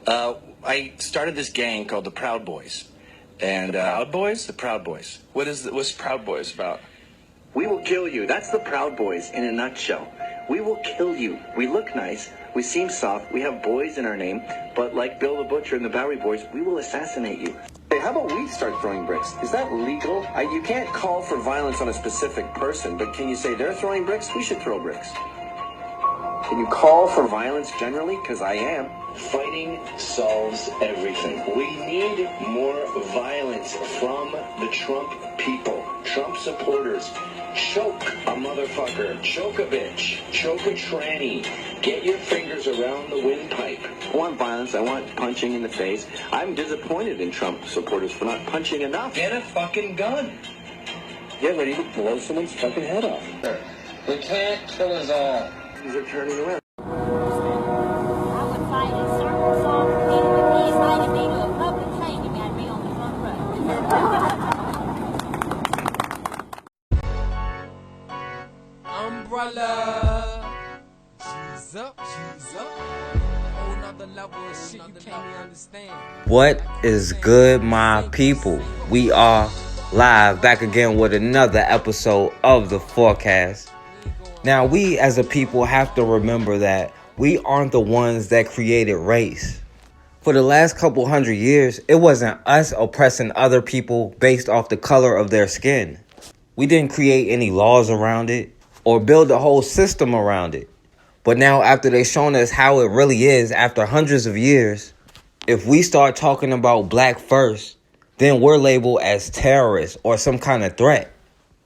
I started this gang called the Proud Boys. And The Proud Boys? The Proud Boys. What's Proud Boys about? We will kill you. That's the Proud Boys in a nutshell. We will kill you. We look nice. We seem soft. We have boys in our name. But like Bill the Butcher and the Bowery Boys, we will assassinate you. Hey, how about we start throwing bricks? Is that legal? You can't call for violence on a specific person, but can you say they're throwing bricks? We should throw bricks. Can you call for violence generally? Because I am. Fighting solves everything. We need more violence from the Trump people, Trump supporters. Choke a motherfucker, choke a bitch, choke a tranny. Get your fingers around the windpipe. I want violence. I want punching in the face. I'm disappointed in Trump supporters for not punching enough. Get a fucking gun. Get ready to blow someone's fucking head off. We can't kill us all. Things are turning around. I would fight in circles on repeating with me, inviting me to a public hanging at me on the front row. Umbrella. She's up. Whole nother level of shit you can't even understand. What is good, my people? We are live back again with another episode of The Forecast. Now, we as a people have to remember that we aren't the ones that created race. For the last couple hundred years, it wasn't us oppressing other people based off the color of their skin. We didn't create any laws around it or build a whole system around it. But now, after they've shown us how it really is after hundreds of years, if we start talking about black first, then we're labeled as terrorists or some kind of threat.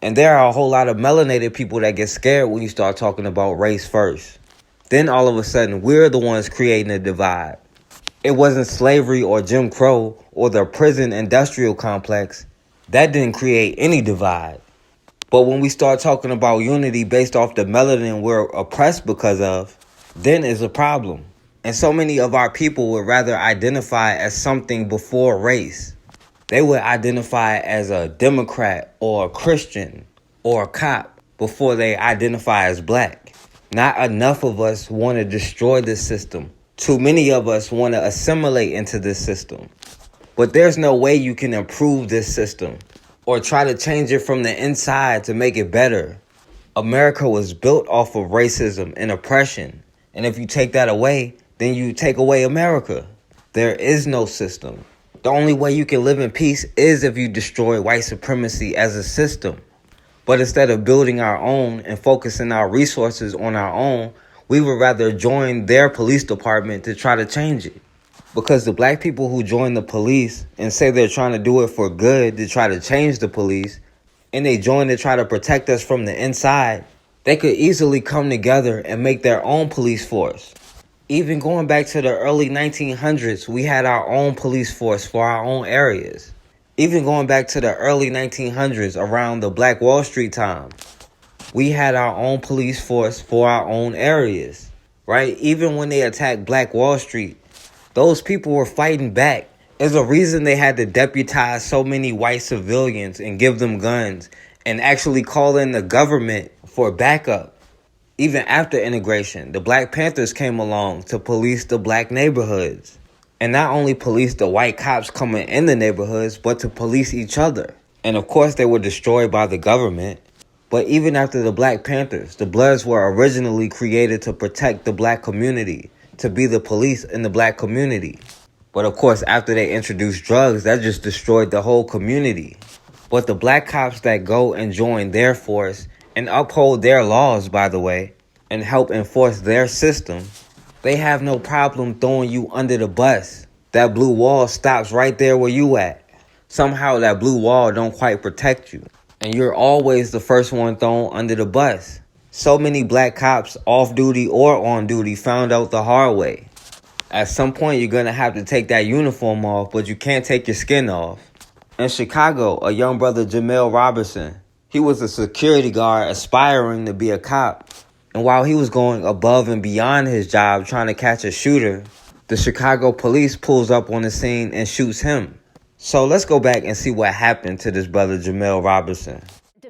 And there are a whole lot of melanated people that get scared when you start talking about race first. Then all of a sudden, we're the ones creating a divide. It wasn't slavery or Jim Crow or the prison industrial complex. That didn't create any divide. But when we start talking about unity based off the melanin we're oppressed because of, then is a problem. And so many of our people would rather identify as something before race. They would identify as a Democrat or a Christian or a cop before they identify as black. Not enough of us want to destroy this system. Too many of us want to assimilate into this system. But there's no way you can improve this system or try to change it from the inside to make it better. America was built off of racism and oppression. And if you take that away, then you take away America. There is no system. The only way you can live in peace is if you destroy white supremacy as a system. But instead of building our own and focusing our resources on our own, we would rather join their police department to try to change it. Because the black people who join the police and say they're trying to do it for good to try to change the police, and they join to try to protect us from the inside, they could easily come together and make their own police force. Even going back to the early 1900s, we had our own police force for our own areas. Even going back to the early 1900s, around the Black Wall Street time, we had our own police force for our own areas, right? Even when they attacked Black Wall Street, those people were fighting back. There's a reason they had to deputize so many white civilians and give them guns and actually call in the government for backup. Even after integration, the Black Panthers came along to police the black neighborhoods. And not only police the white cops coming in the neighborhoods, but to police each other. And of course, they were destroyed by the government. But even after the Black Panthers, the Bloods were originally created to protect the black community, to be the police in the black community. But of course, after they introduced drugs, that just destroyed the whole community. But the black cops that go and join their force and uphold their laws, by the way, and help enforce their system, they have no problem throwing you under the bus. That blue wall stops right there where you at. Somehow that blue wall don't quite protect you. And you're always the first one thrown under the bus. So many black cops, off duty or on duty, found out the hard way. At some point, you're going to have to take that uniform off, but you can't take your skin off. In Chicago, a young brother, Jemel Roberson, he was a security guard aspiring to be a cop. And while he was going above and beyond his job trying to catch a shooter, the Chicago police pulls up on the scene and shoots him. So let's go back and see what happened to this brother, Jemel Roberson.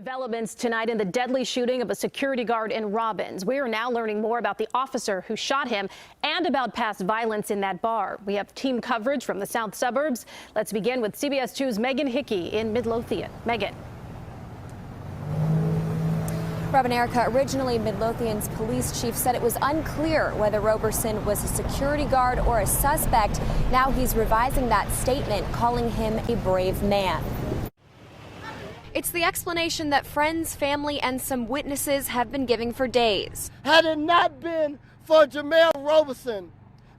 Developments tonight in the deadly shooting of a security guard in Robbins. We are now learning more about the officer who shot him and about past violence in that bar. We have team coverage from the south suburbs. Let's begin with CBS 2's Megan Hickey in Midlothian. Megan. Rob and Erica, originally Midlothian's police chief said it was unclear whether Roberson was a security guard or a suspect. Now he's revising that statement, calling him a brave man. It's the explanation that friends, family, and some witnesses have been giving for days. Had it not been for Jamel Roberson,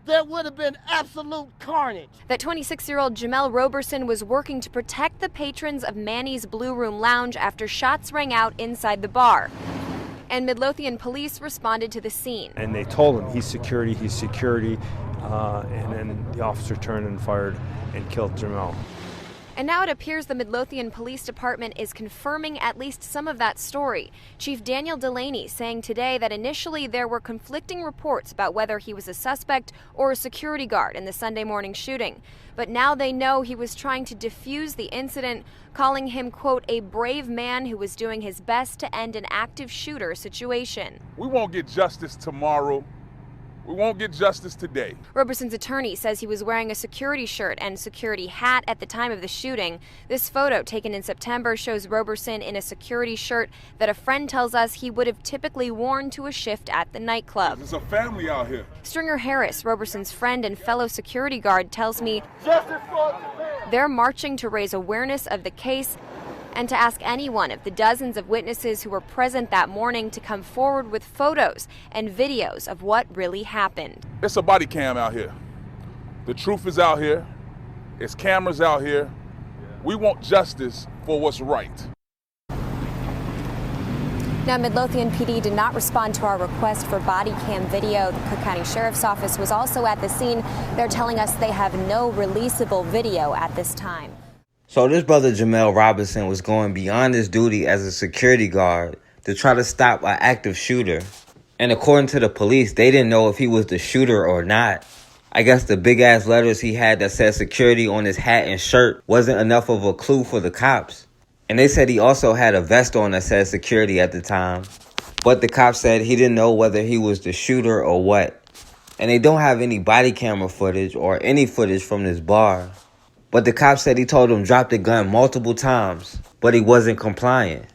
there would have been absolute carnage. That 26-year-old Jamel Roberson was working to protect the patrons of Manny's Blue Room Lounge after shots rang out inside the bar. And Midlothian police responded to the scene. And they told him, he's security, and then the officer turned and fired and killed Jamel. And now it appears the Midlothian Police Department is confirming at least some of that story. Chief Daniel Delaney saying today that initially there were conflicting reports about whether he was a suspect or a security guard in the Sunday morning shooting. But now they know he was trying to defuse the incident, calling him, quote, a brave man who was doing his best to end an active shooter situation. We won't get justice tomorrow. We won't get justice today. Roberson's attorney says he was wearing a security shirt and security hat at the time of the shooting. This photo taken in September shows Roberson in a security shirt that a friend tells us he would have typically worn to a shift at the nightclub. There's a family out here. Stringer Harris, Roberson's friend and fellow security guard, tells me they're marching to raise awareness of the case and to ask anyone of the dozens of witnesses who were present that morning to come forward with photos and videos of what really happened. It's a body cam out here. The truth is out here. It's cameras out here. We want justice for what's right. Now, Midlothian PD did not respond to our request for body cam video. The Cook County Sheriff's Office was also at the scene. They're telling us they have no releasable video at this time. So this brother Jamel Roberson was going beyond his duty as a security guard to try to stop an active shooter. And according to the police, they didn't know if he was the shooter or not. I guess the big ass letters he had that said security on his hat and shirt wasn't enough of a clue for the cops. And they said he also had a vest on that said security at the time. But the cops said he didn't know whether he was the shooter or what. And they don't have any body camera footage or any footage from this bar. But the cops said he told him drop the gun multiple times, but he wasn't compliant.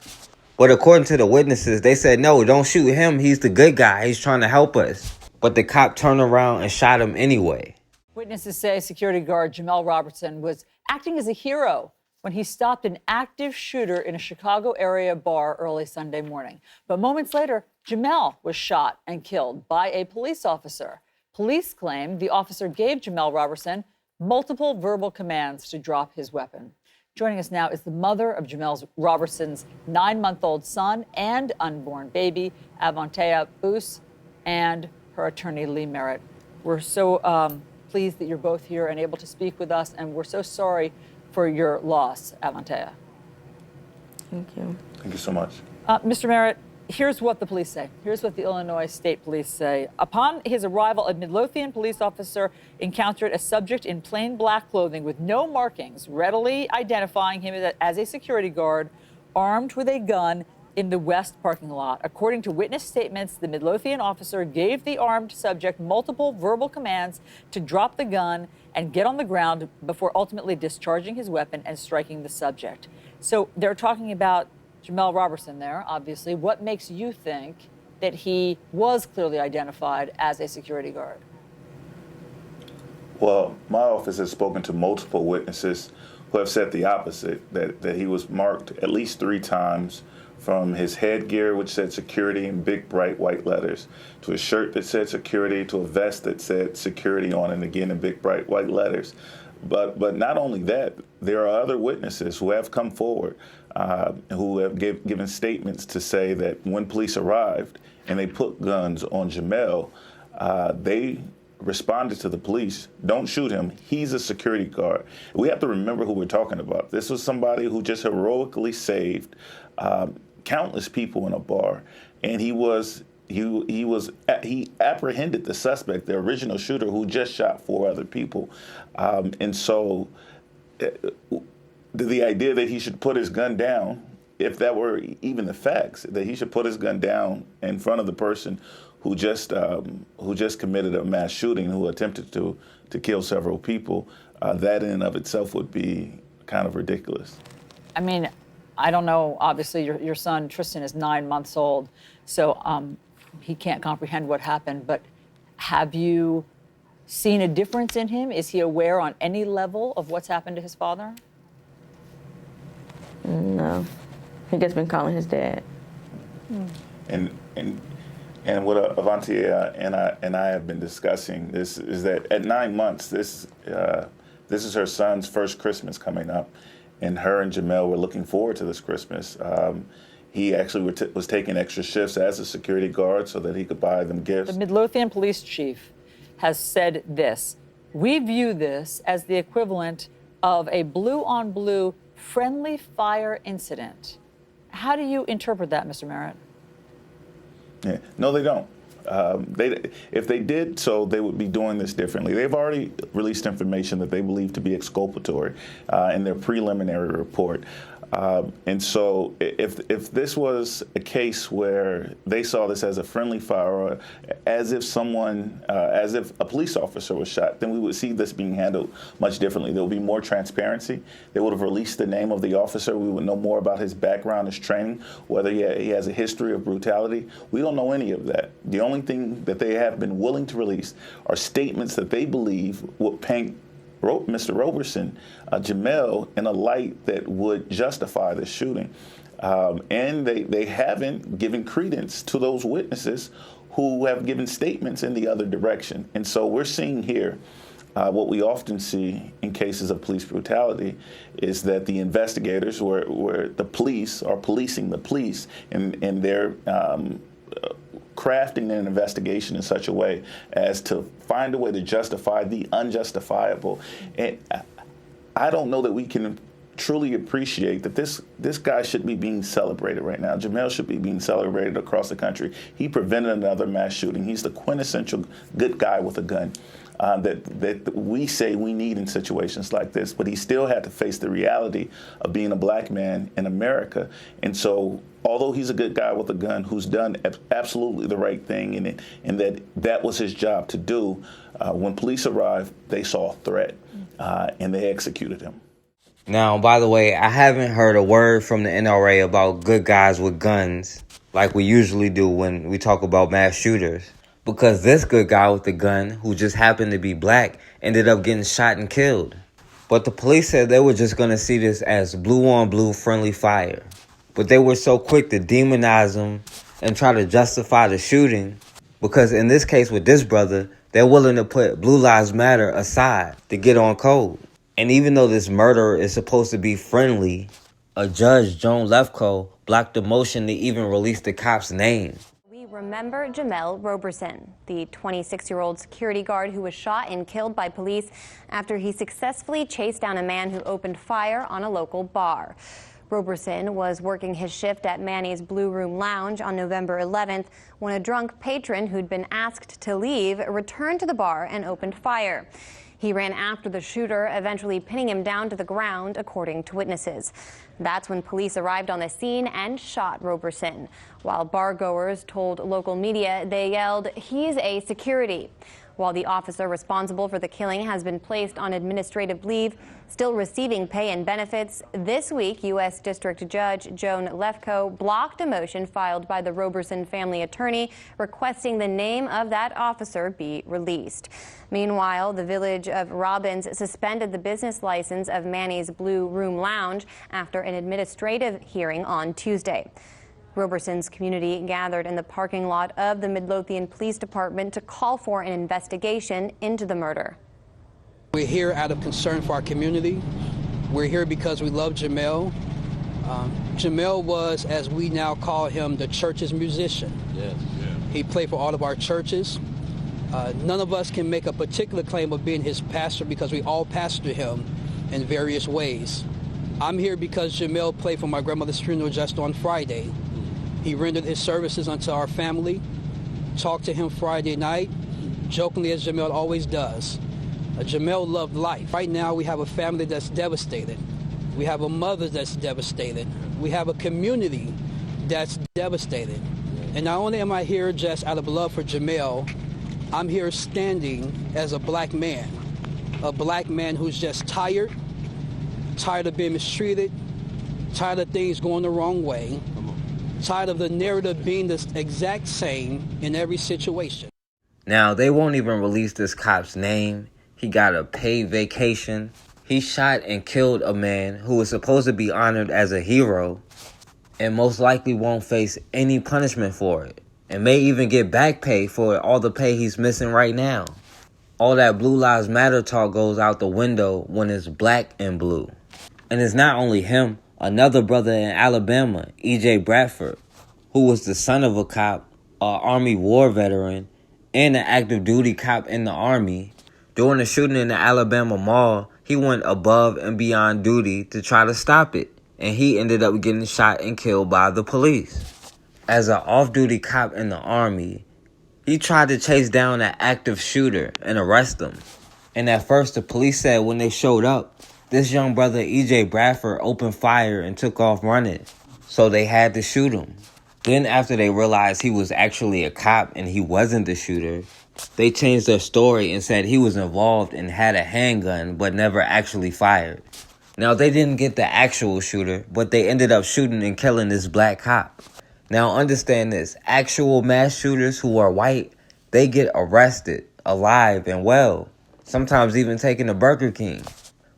But according to the witnesses, they said, no, don't shoot him. He's the good guy. He's trying to help us. But the cop turned around and shot him anyway. Witnesses say security guard Jemel Roberson was acting as a hero when he stopped an active shooter in a Chicago area bar early Sunday morning. But moments later, Jemel was shot and killed by a police officer. Police claim the officer gave Jemel Roberson multiple verbal commands to drop his weapon. Joining us now is the mother of Jamel Roberson's 9-month-old son and unborn baby, Avantea Boos, and her attorney, Lee Merritt. We're so pleased that you're both here and able to speak with us, and we're so sorry for your loss, Avantea. Thank you. Thank you so much. Mr. Merritt, here's what the police say. Here's what the Illinois State Police say. Upon his arrival, a Midlothian police officer encountered a subject in plain black clothing with no markings, readily identifying him as a security guard, armed with a gun in the west parking lot. According to witness statements, the Midlothian officer gave the armed subject multiple verbal commands to drop the gun and get on the ground before ultimately discharging his weapon and striking the subject. So they're talking about Jamel Roberson there, obviously. What makes you think that he was clearly identified as a security guard? Well, my office has spoken to multiple witnesses who have said the opposite, that he was marked at least 3 times, from his headgear, which said security in big, bright white letters, to a shirt that said security, to a vest that said security on it, again in big, bright white letters. But not only that, there are other witnesses who have come forward who have given statements to say that when police arrived and they put guns on Jamel, they responded to the police, don't shoot him, he's a security guard. We have to remember who we're talking about. This was somebody who just heroically saved countless people in a bar, and he apprehended the suspect, the original shooter, who just shot 4 other people. And so the idea that he should put his gun down if that were even the facts, that he should put his gun down in front of the person who just committed a mass shooting, who attempted to kill several people. That in and of itself would be kind of ridiculous. I mean, I don't know. Obviously, your son Tristan is 9 months old, so he can't comprehend what happened. But have you seen a difference in him? Is he aware on any level of what's happened to his father? No, he just been calling his dad. And what Avanti and I have been discussing this is that at 9 months, this is her son's first Christmas coming up, and her and Jemel were looking forward to this Christmas. He actually was taking extra shifts as a security guard so that he could buy them gifts. The Midlothian police chief has said this: "We view this as the equivalent of a blue-on-blue friendly fire incident." How do you interpret that, Mr. Merritt? Yeah. No, they don't. If they did so, they would be doing this differently. They've already released information that they believe to be exculpatory in their preliminary report. And so if this was a case where they saw this as a friendly fire, or as if a police officer was shot, then we would see this being handled much differently. There would be more transparency. They would have released the name of the officer. We would know more about his background, his training, whether he has a history of brutality. We don't know any of that. The only thing that they have been willing to release are statements that they believe would paint Mr. Roberson, Jemel, in a light that would justify the shooting. And they haven't given credence to those witnesses who have given statements in the other direction. And so we're seeing here what we often see in cases of police brutality is that the investigators, where the police are policing the police, and they're crafting an investigation in such a way as to find a way to justify the unjustifiable. And I don't know that we can truly appreciate that this guy should be being celebrated right now. Jemel should be being celebrated across the country. He prevented another mass shooting. He's the quintessential good guy with a gun that we say we need in situations like this. But he still had to face the reality of being a black man in America. And so although he's a good guy with a gun who's done absolutely the right thing, and that was his job to do, when police arrived, they saw a threat, and they executed him. Now, by the way, I haven't heard a word from the NRA about good guys with guns like we usually do when we talk about mass shooters. Because this good guy with the gun, who just happened to be black, ended up getting shot and killed. But the police said they were just going to see this as blue-on-blue friendly fire. But they were so quick to demonize him and try to justify the shooting. Because in this case with this brother, they're willing to put Blue Lives Matter aside to get on code. And even though this murder is supposed to be friendly, a judge, Joan Lefkow, blocked the motion to even release the cop's name. We remember Jamel Roberson, the 26-year-old security guard who was shot and killed by police after he successfully chased down a man who opened fire on a local bar. Roberson was working his shift at Manny's Blue Room Lounge on November 11th when a drunk patron who'd been asked to leave returned to the bar and opened fire. He ran after the shooter, eventually pinning him down to the ground, according to witnesses. That's when police arrived on the scene and shot Roberson. While bargoers told local media they yelled, "He's a security." While the officer responsible for the killing has been placed on administrative leave, still receiving pay and benefits, this week U.S. District Judge Joan Lefkow blocked a motion filed by the Roberson family attorney requesting the name of that officer be released. Meanwhile, the village of Robbins suspended the business license of Manny's Blue Room Lounge after an administrative hearing on Tuesday. Roberson's community gathered in the parking lot of the Midlothian Police Department to call for an investigation into the murder. We're here out of concern for our community. We're here because we love Jemel. Jemel was, as we now call him, the church's musician. Yes. Yeah. He played for all of our churches. None of us can make a particular claim of being his pastor because we all pastor him in various ways. I'm here because Jemel played for my grandmother's funeral just on Friday. He rendered his services unto our family, talked to him Friday night, jokingly as Jemel always does. Jemel loved life. Right now we have a family that's devastated. We have a mother that's devastated. We have a community that's devastated. And not only am I here just out of love for Jemel, I'm here standing as a black man who's just tired of being mistreated, tired of things going the wrong way, tired of the narrative being the exact same in every situation. Now, they won't even release this cop's name. He got a paid vacation. He shot and killed a man who was supposed to be honored as a hero and most likely won't face any punishment for it and may even get back pay for all the pay he's missing right now. All that Blue Lives Matter talk goes out the window when it's black and blue. And it's not only him, another brother in Alabama, EJ Bradford, who was the son of a cop, an Army war veteran, and an active duty cop in the Army. During the shooting in the Alabama mall, he went above and beyond duty to try to stop it, and he ended up getting shot and killed by the police. As an off-duty cop in the Army, he tried to chase down an active shooter and arrest him. And at first, the police said when they showed up, this young brother, EJ Bradford, opened fire and took off running, so they had to shoot him. Then after they realized he was actually a cop and he wasn't the shooter, they changed their story and said he was involved and had a handgun but never actually fired. Now, they didn't get the actual shooter, but they ended up shooting and killing this black cop. Now, understand this. Actual mass shooters who are white, they get arrested, alive and well, sometimes even taken to Burger King.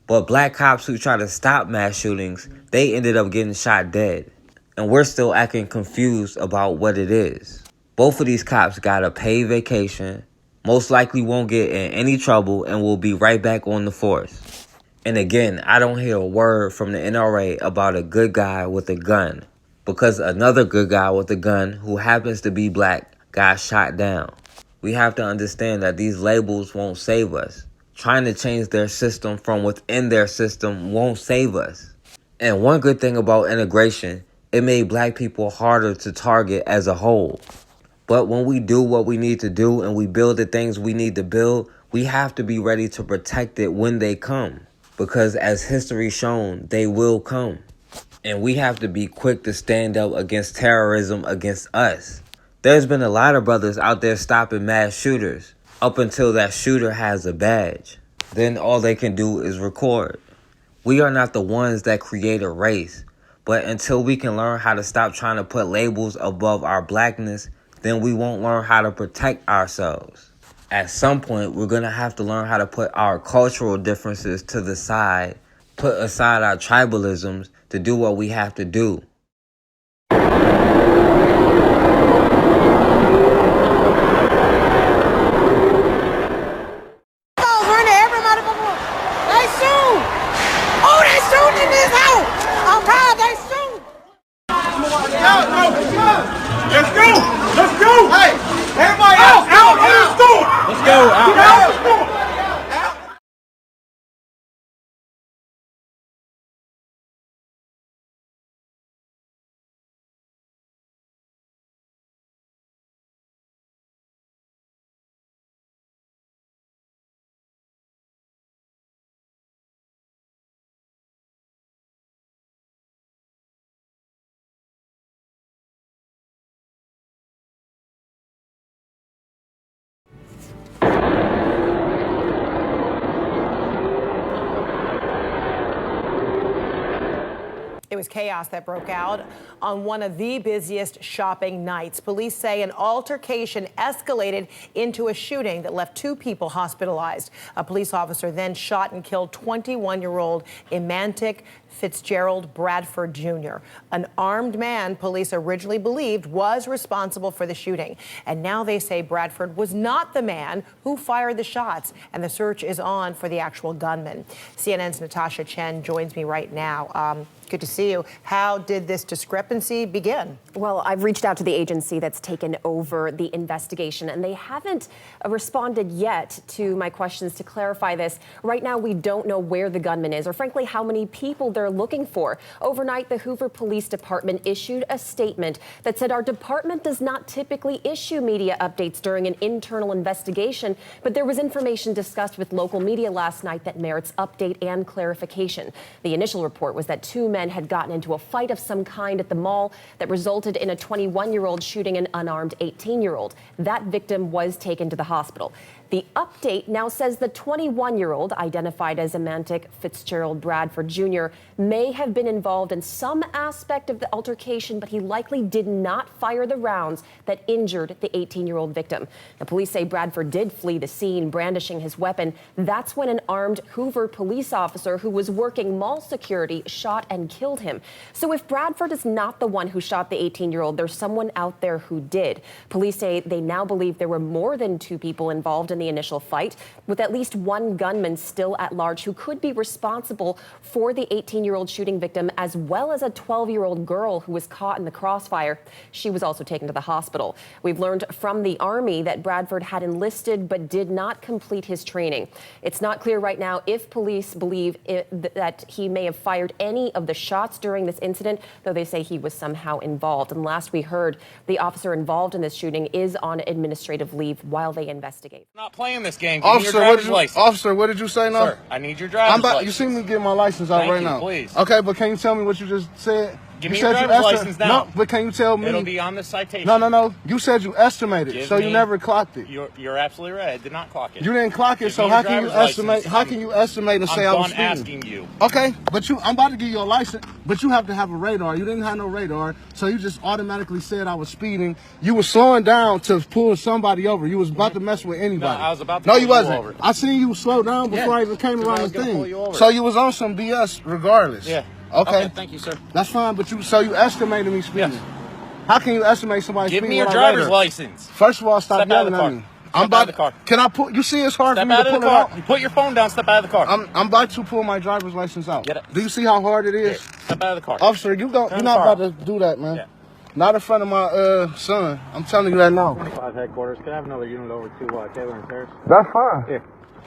But black cops who try to stop mass shootings, they ended up getting shot dead. And we're still acting confused about what it is. Both of these cops got a paid vacation, most likely won't get in any trouble, and will be right back on the force. And again, I don't hear a word from the NRA about a good guy with a gun, because another good guy with a gun who happens to be black got shot down. We have to understand that these labels won't save us. Trying to change their system from within their system won't save us. And one good thing about integration, it made black people harder to target as a whole. But when we do what we need to do and we build the things we need to build, we have to be ready to protect it when they come. Because as history shown, they will come. And we have to be quick to stand up against terrorism against us. There's been a lot of brothers out there stopping mass shooters up until that shooter has a badge. Then all they can do is record. We are not the ones that create a race. But until we can learn how to stop trying to put labels above our blackness, then we won't learn how to protect ourselves. At some point, we're going to have to learn how to put our cultural differences to the side, put aside our tribalisms to do what we have to do. Let's go! Let's go! Hey! Everybody out! Let's go! Let's go! Out! It was chaos that broke out on one of the busiest shopping nights. Police say an altercation escalated into a shooting that left 2 people hospitalized. A police officer then shot and killed 21-year-old Emantic Fitzgerald Bradford Jr. An armed man police originally believed was responsible for the shooting. And now they say Bradford was not the man who fired the shots, and the search is on for the actual gunman. CNN's Natasha Chen joins me right now. Good to see you. How did this discrepancy begin? Well, I've reached out to the agency that's taken over the investigation, and they haven't responded yet to my questions to clarify this. Right now, we don't know where the gunman is or, frankly, how many people they're looking for. Overnight, the Hoover Police Department issued a statement that said our department does not typically issue media updates during an internal investigation, but there was information discussed with local media last night that merits update and clarification. The initial report was that 2 men men had gotten into a fight of some kind at the mall that resulted in a 21-year-old shooting an unarmed 18-year-old. That victim was taken to the hospital. The update now says the 21-year-old, identified as Emantic Fitzgerald Bradford Jr., may have been involved in some aspect of the altercation, but he likely did not fire the rounds that injured the 18-year-old victim. The police say Bradford did flee the scene, brandishing his weapon. That's when an armed Hoover police officer who was working mall security shot and killed him. So if Bradford is not the one who shot the 18-year-old, there's someone out there who did. Police say they now believe there were more than 2 people involved in the initial fight, with at least 1 gunman still at large who could be responsible for the 18-year-old shooting victim, as well as a 12-year-old girl who was caught in the crossfire. She was also taken to the hospital. We've learned from the Army that Bradford had enlisted but did not complete his training. It's not clear right now if police believe that he may have fired any of the shots during this incident, though they say he was somehow involved. And last we heard, the officer involved in this shooting is on administrative leave while they investigate. Not playing this game. Give me your driver's license. Officer, what did you say now? Sir, I need your driver's license. You see me get my license out Thank right you, now. Please. Okay, but can you tell me what you just said? Give me your driver's license now. No, but can you tell me? It'll be on the citation. No. You said you estimated, so you never clocked it. You're absolutely right. I did not clock it. You didn't clock it, so how can you estimate? How can you estimate and say I was speeding? I'm asking you. Okay, but I'm about to give you a license, but you have to have a radar. You didn't have no radar, so you just automatically said I was speeding. You were slowing down to pull somebody over. You was about to mess with anybody. No, I was about to pull you you wasn't. over. I seen you slow down before I even came around the thing. So you was on some BS regardless. Yeah. Okay. Thank you, sir. That's fine, but you estimated me speeding. Yes. How can you estimate somebody speeding? Give me your driver's license. First of all, stop yelling at me. I'm about the car. Can I pull? You see, it's hard for me to pull it out. You put your phone down. Step out of the car. I'm about to pull my driver's license out. Get it. Do you see how hard it is? Step out of the car. Officer, you're not about to do that, man. Yeah. Not in front of my son. I'm telling you that now. 25 headquarters. Can I have another unit over to Taylor and Terrace? That's fine. Yeah.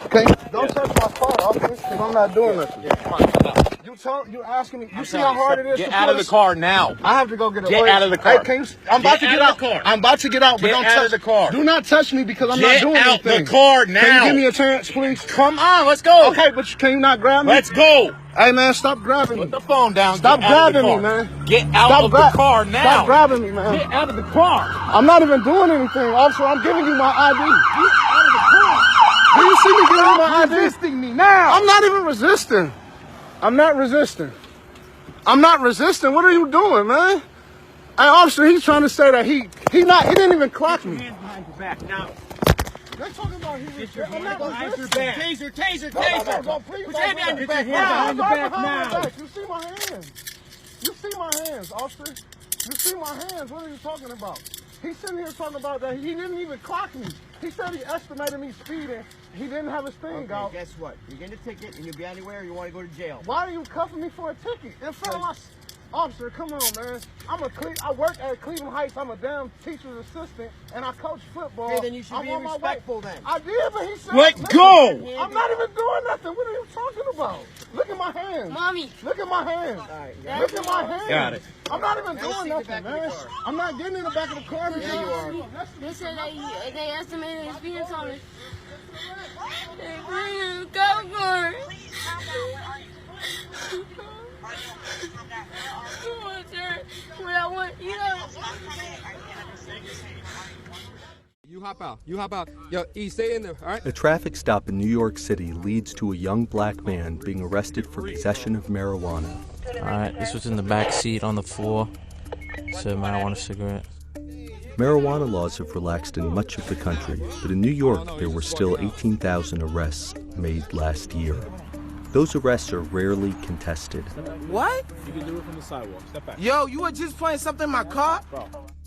Okay, don't touch my car, officer, because I'm not doing nothing. Yeah, come on. You're asking me. You see how hard it is get to out of the car now. I have to go get a Get out of the car. Hey, I'm about to get out. I'm about to get out, but don't touch the car. Do not touch me because I'm not doing anything. Get out the car now. Can you give me a chance, please? Come on, let's go. Okay, but can you not grab me? Let's go. Hey, man, stop grabbing me. Put the phone down. Stop grabbing me, man. Get out of the car now. Stop grabbing me, man. Get out of the car. I'm not even doing anything, officer. I'm giving you my ID. Get out of the car. Do you see me giving you my ID? Resisting me now. I'm not even resisting. I'm not resisting. I'm not resisting. What are you doing, man? Hey, officer, he's trying to say that he didn't even clock me. Get your hands behind your back now. They're talking about I'm not resisting. Taser. Put your hand behind your back now. You see my hands. You see my hands, officer. You see my hands. What are you talking about? He's sitting here talking about that he didn't even clock me. He said he estimated me speeding. He didn't have his thing out. Guess what? You're getting a ticket and you'll be anywhere or you want to go to jail. Why are you cuffing me for a ticket? In front of my officer, come on, man. I work at Cleveland Heights. I'm a damn teacher's assistant and I coach football. Okay, then you should be respectful then. I did, but he said, let go. I'm not even doing nothing. What are you talking about? Look at my hands. Mommy. Look at my hands. Look at my hands. Got it. I'm not even doing nothing, man. I'm not getting in the back of the car. Yeah, you are. They said they estimated his speeding time. They bring him cover. You hop out. Yo, E, stay in there, all right? A traffic stop in New York City leads to a young black man being arrested for possession of marijuana. All right, this was in the back seat on the floor. It's a marijuana cigarette. Marijuana laws have relaxed in much of the country, but in New York there were still 18,000 arrests made last year. Those arrests are rarely contested. What? You can do it from the sidewalk. Step back. Yo, you were just playing something in my car?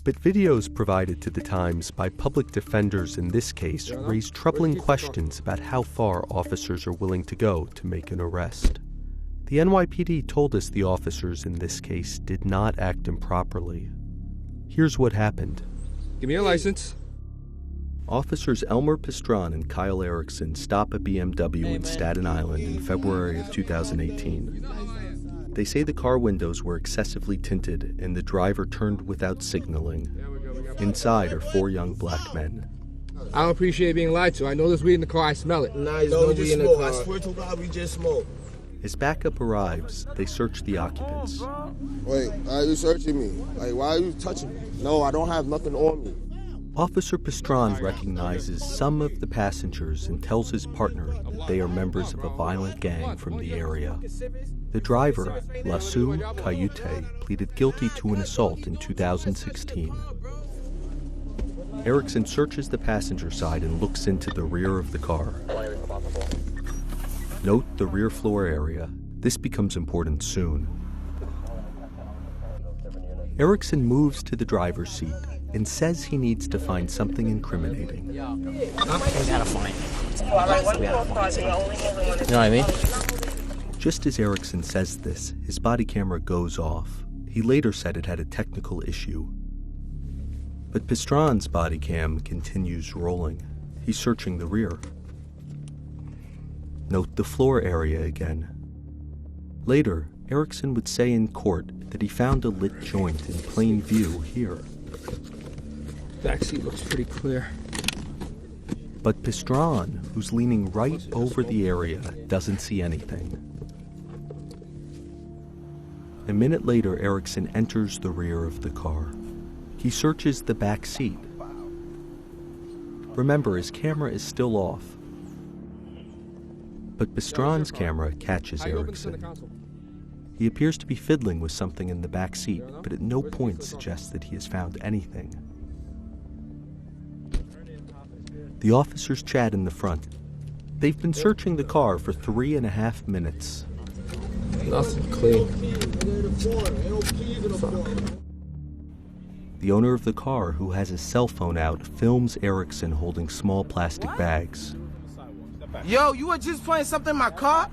But videos provided to the Times by public defenders in this case raise troubling questions about how far officers are willing to go to make an arrest. The NYPD told us the officers in this case did not act improperly. Here's what happened. Give me your license. Officers Elmer Pistron and Kyle Erickson stop a BMW in Staten Island in February of 2018. They say the car windows were excessively tinted and the driver turned without signaling. Inside are 4 young black men. I don't appreciate being lied to. I know there's weed in the car. I smell it. Nah, there's no weed in the car. I swear to God, we just smoked. As backup arrives, they search the occupants. Wait, why are you searching me? Like, why are you touching me? No, I don't have nothing on me. Officer Pastron recognizes some of the passengers and tells his partner that they are members of a violent gang from the area. The driver, Lassou Kayute, pleaded guilty to an assault in 2016. Erickson searches the passenger side and looks into the rear of the car. Note the rear floor area. This becomes important soon. Erickson moves to the driver's seat and says he needs to find something incriminating. We gotta find it. You know what I mean? Just as Erickson says this, his body camera goes off. He later said it had a technical issue. But Pastron's body cam continues rolling. He's searching the rear. Note the floor area again. Later, Erickson would say in court that he found a lit joint in plain view here. Backseat looks pretty clear. But Pastron, who's leaning right over the area, doesn't see anything. A minute later, Erickson enters the rear of the car. He searches the back seat. Remember, his camera is still off. But Pastron's camera catches Erickson. He appears to be fiddling with something in the back seat, but at no point suggests that he has found anything. The officers chat in the front. They've been searching the car for 3.5 minutes. Nothing clean. Fuck. The owner of the car, who has his cell phone out, films Erickson holding small plastic bags. Yo, you were just playing something in my car?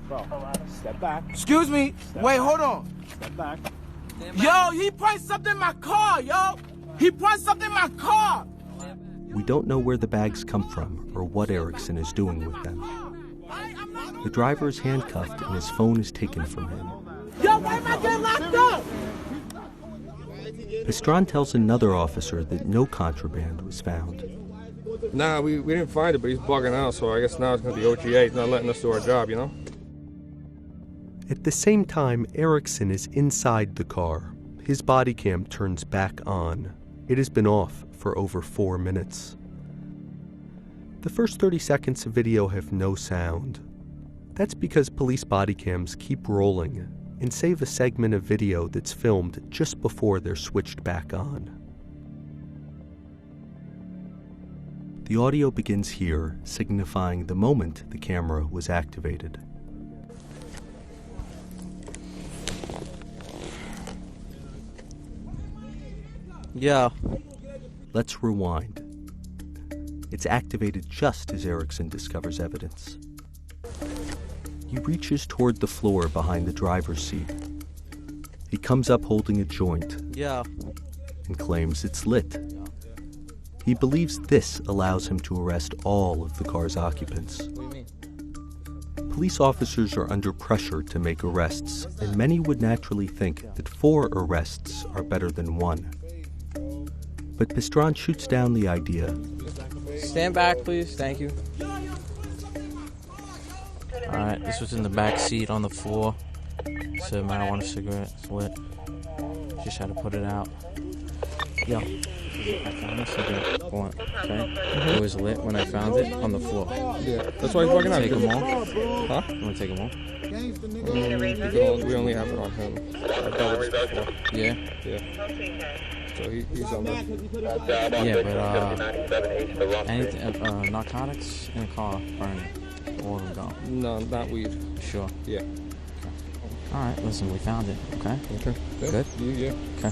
Step back. Excuse me. Wait, hold on. Step back. Yo, he placed something in my car, yo. He placed something in my car. We don't know where the bags come from or what Erickson is doing with them. The driver is handcuffed and his phone is taken from him. Yo, why am I getting locked up? Pastron tells another officer that no contraband was found. Nah, we didn't find it, but he's bugging out, so I guess now it's going to be OGA. He's not letting us do our job, you know? At the same time, Erickson is inside the car. His body cam turns back on. It has been off for over 4 minutes. The first 30 seconds of video have no sound. That's because police body cams keep rolling and save a segment of video that's filmed just before they're switched back on. The audio begins here, signifying the moment the camera was activated. Yeah. Let's rewind. It's activated just as Erickson discovers evidence. He reaches toward the floor behind the driver's seat. He comes up holding a joint. Yeah. And claims it's lit. He believes this allows him to arrest all of the car's occupants. What do you mean? Police officers are under pressure to make arrests, and many would naturally think that 4 arrests are better than 1. But Pastron shoots down the idea. Stand back, please. Thank you. Alright, this was in the back seat on the floor. It's a marijuana cigarette. It's lit. Just had to put it out. Yo. I found a cigarette blunt, okay? It was lit when I found it on the floor. Yeah, that's why he's bugging out. Take them all? Huh? You want to take them all? We only have it on him. I've dealt with this before. Yeah? Yeah. So he's on that. Yeah, but anything, narcotics in the car burning. All of them gone. No, not weed. Sure? Yeah. Okay. Alright, listen, we found it, okay? Okay. Good? Yeah. Okay.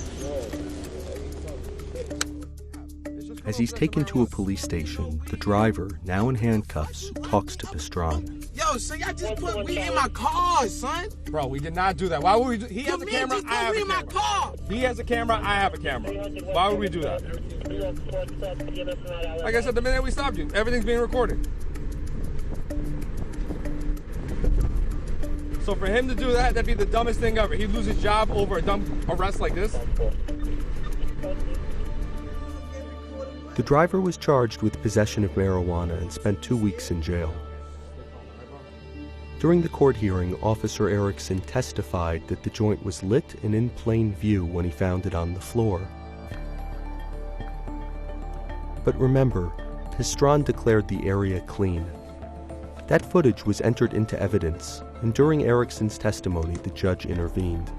As he's taken to a police station, the driver, now in handcuffs, talks to Pastron. Yo, so y'all just put weed in my car, son. Bro, we did not do that. Why would we do? He has a camera, I have a in my camera. car. He has a camera, I have a camera. Why would we do that? Like I said, the minute we stopped you, everything's being recorded. So for him to do that, that'd be the dumbest thing ever. He'd lose his job over a dumb arrest like this. The driver was charged with possession of marijuana and spent 2 weeks in jail. During the court hearing, Officer Erickson testified that the joint was lit and in plain view when he found it on the floor. But remember, Pastrana declared the area clean. That footage was entered into evidence, and during Erickson's testimony, the judge intervened.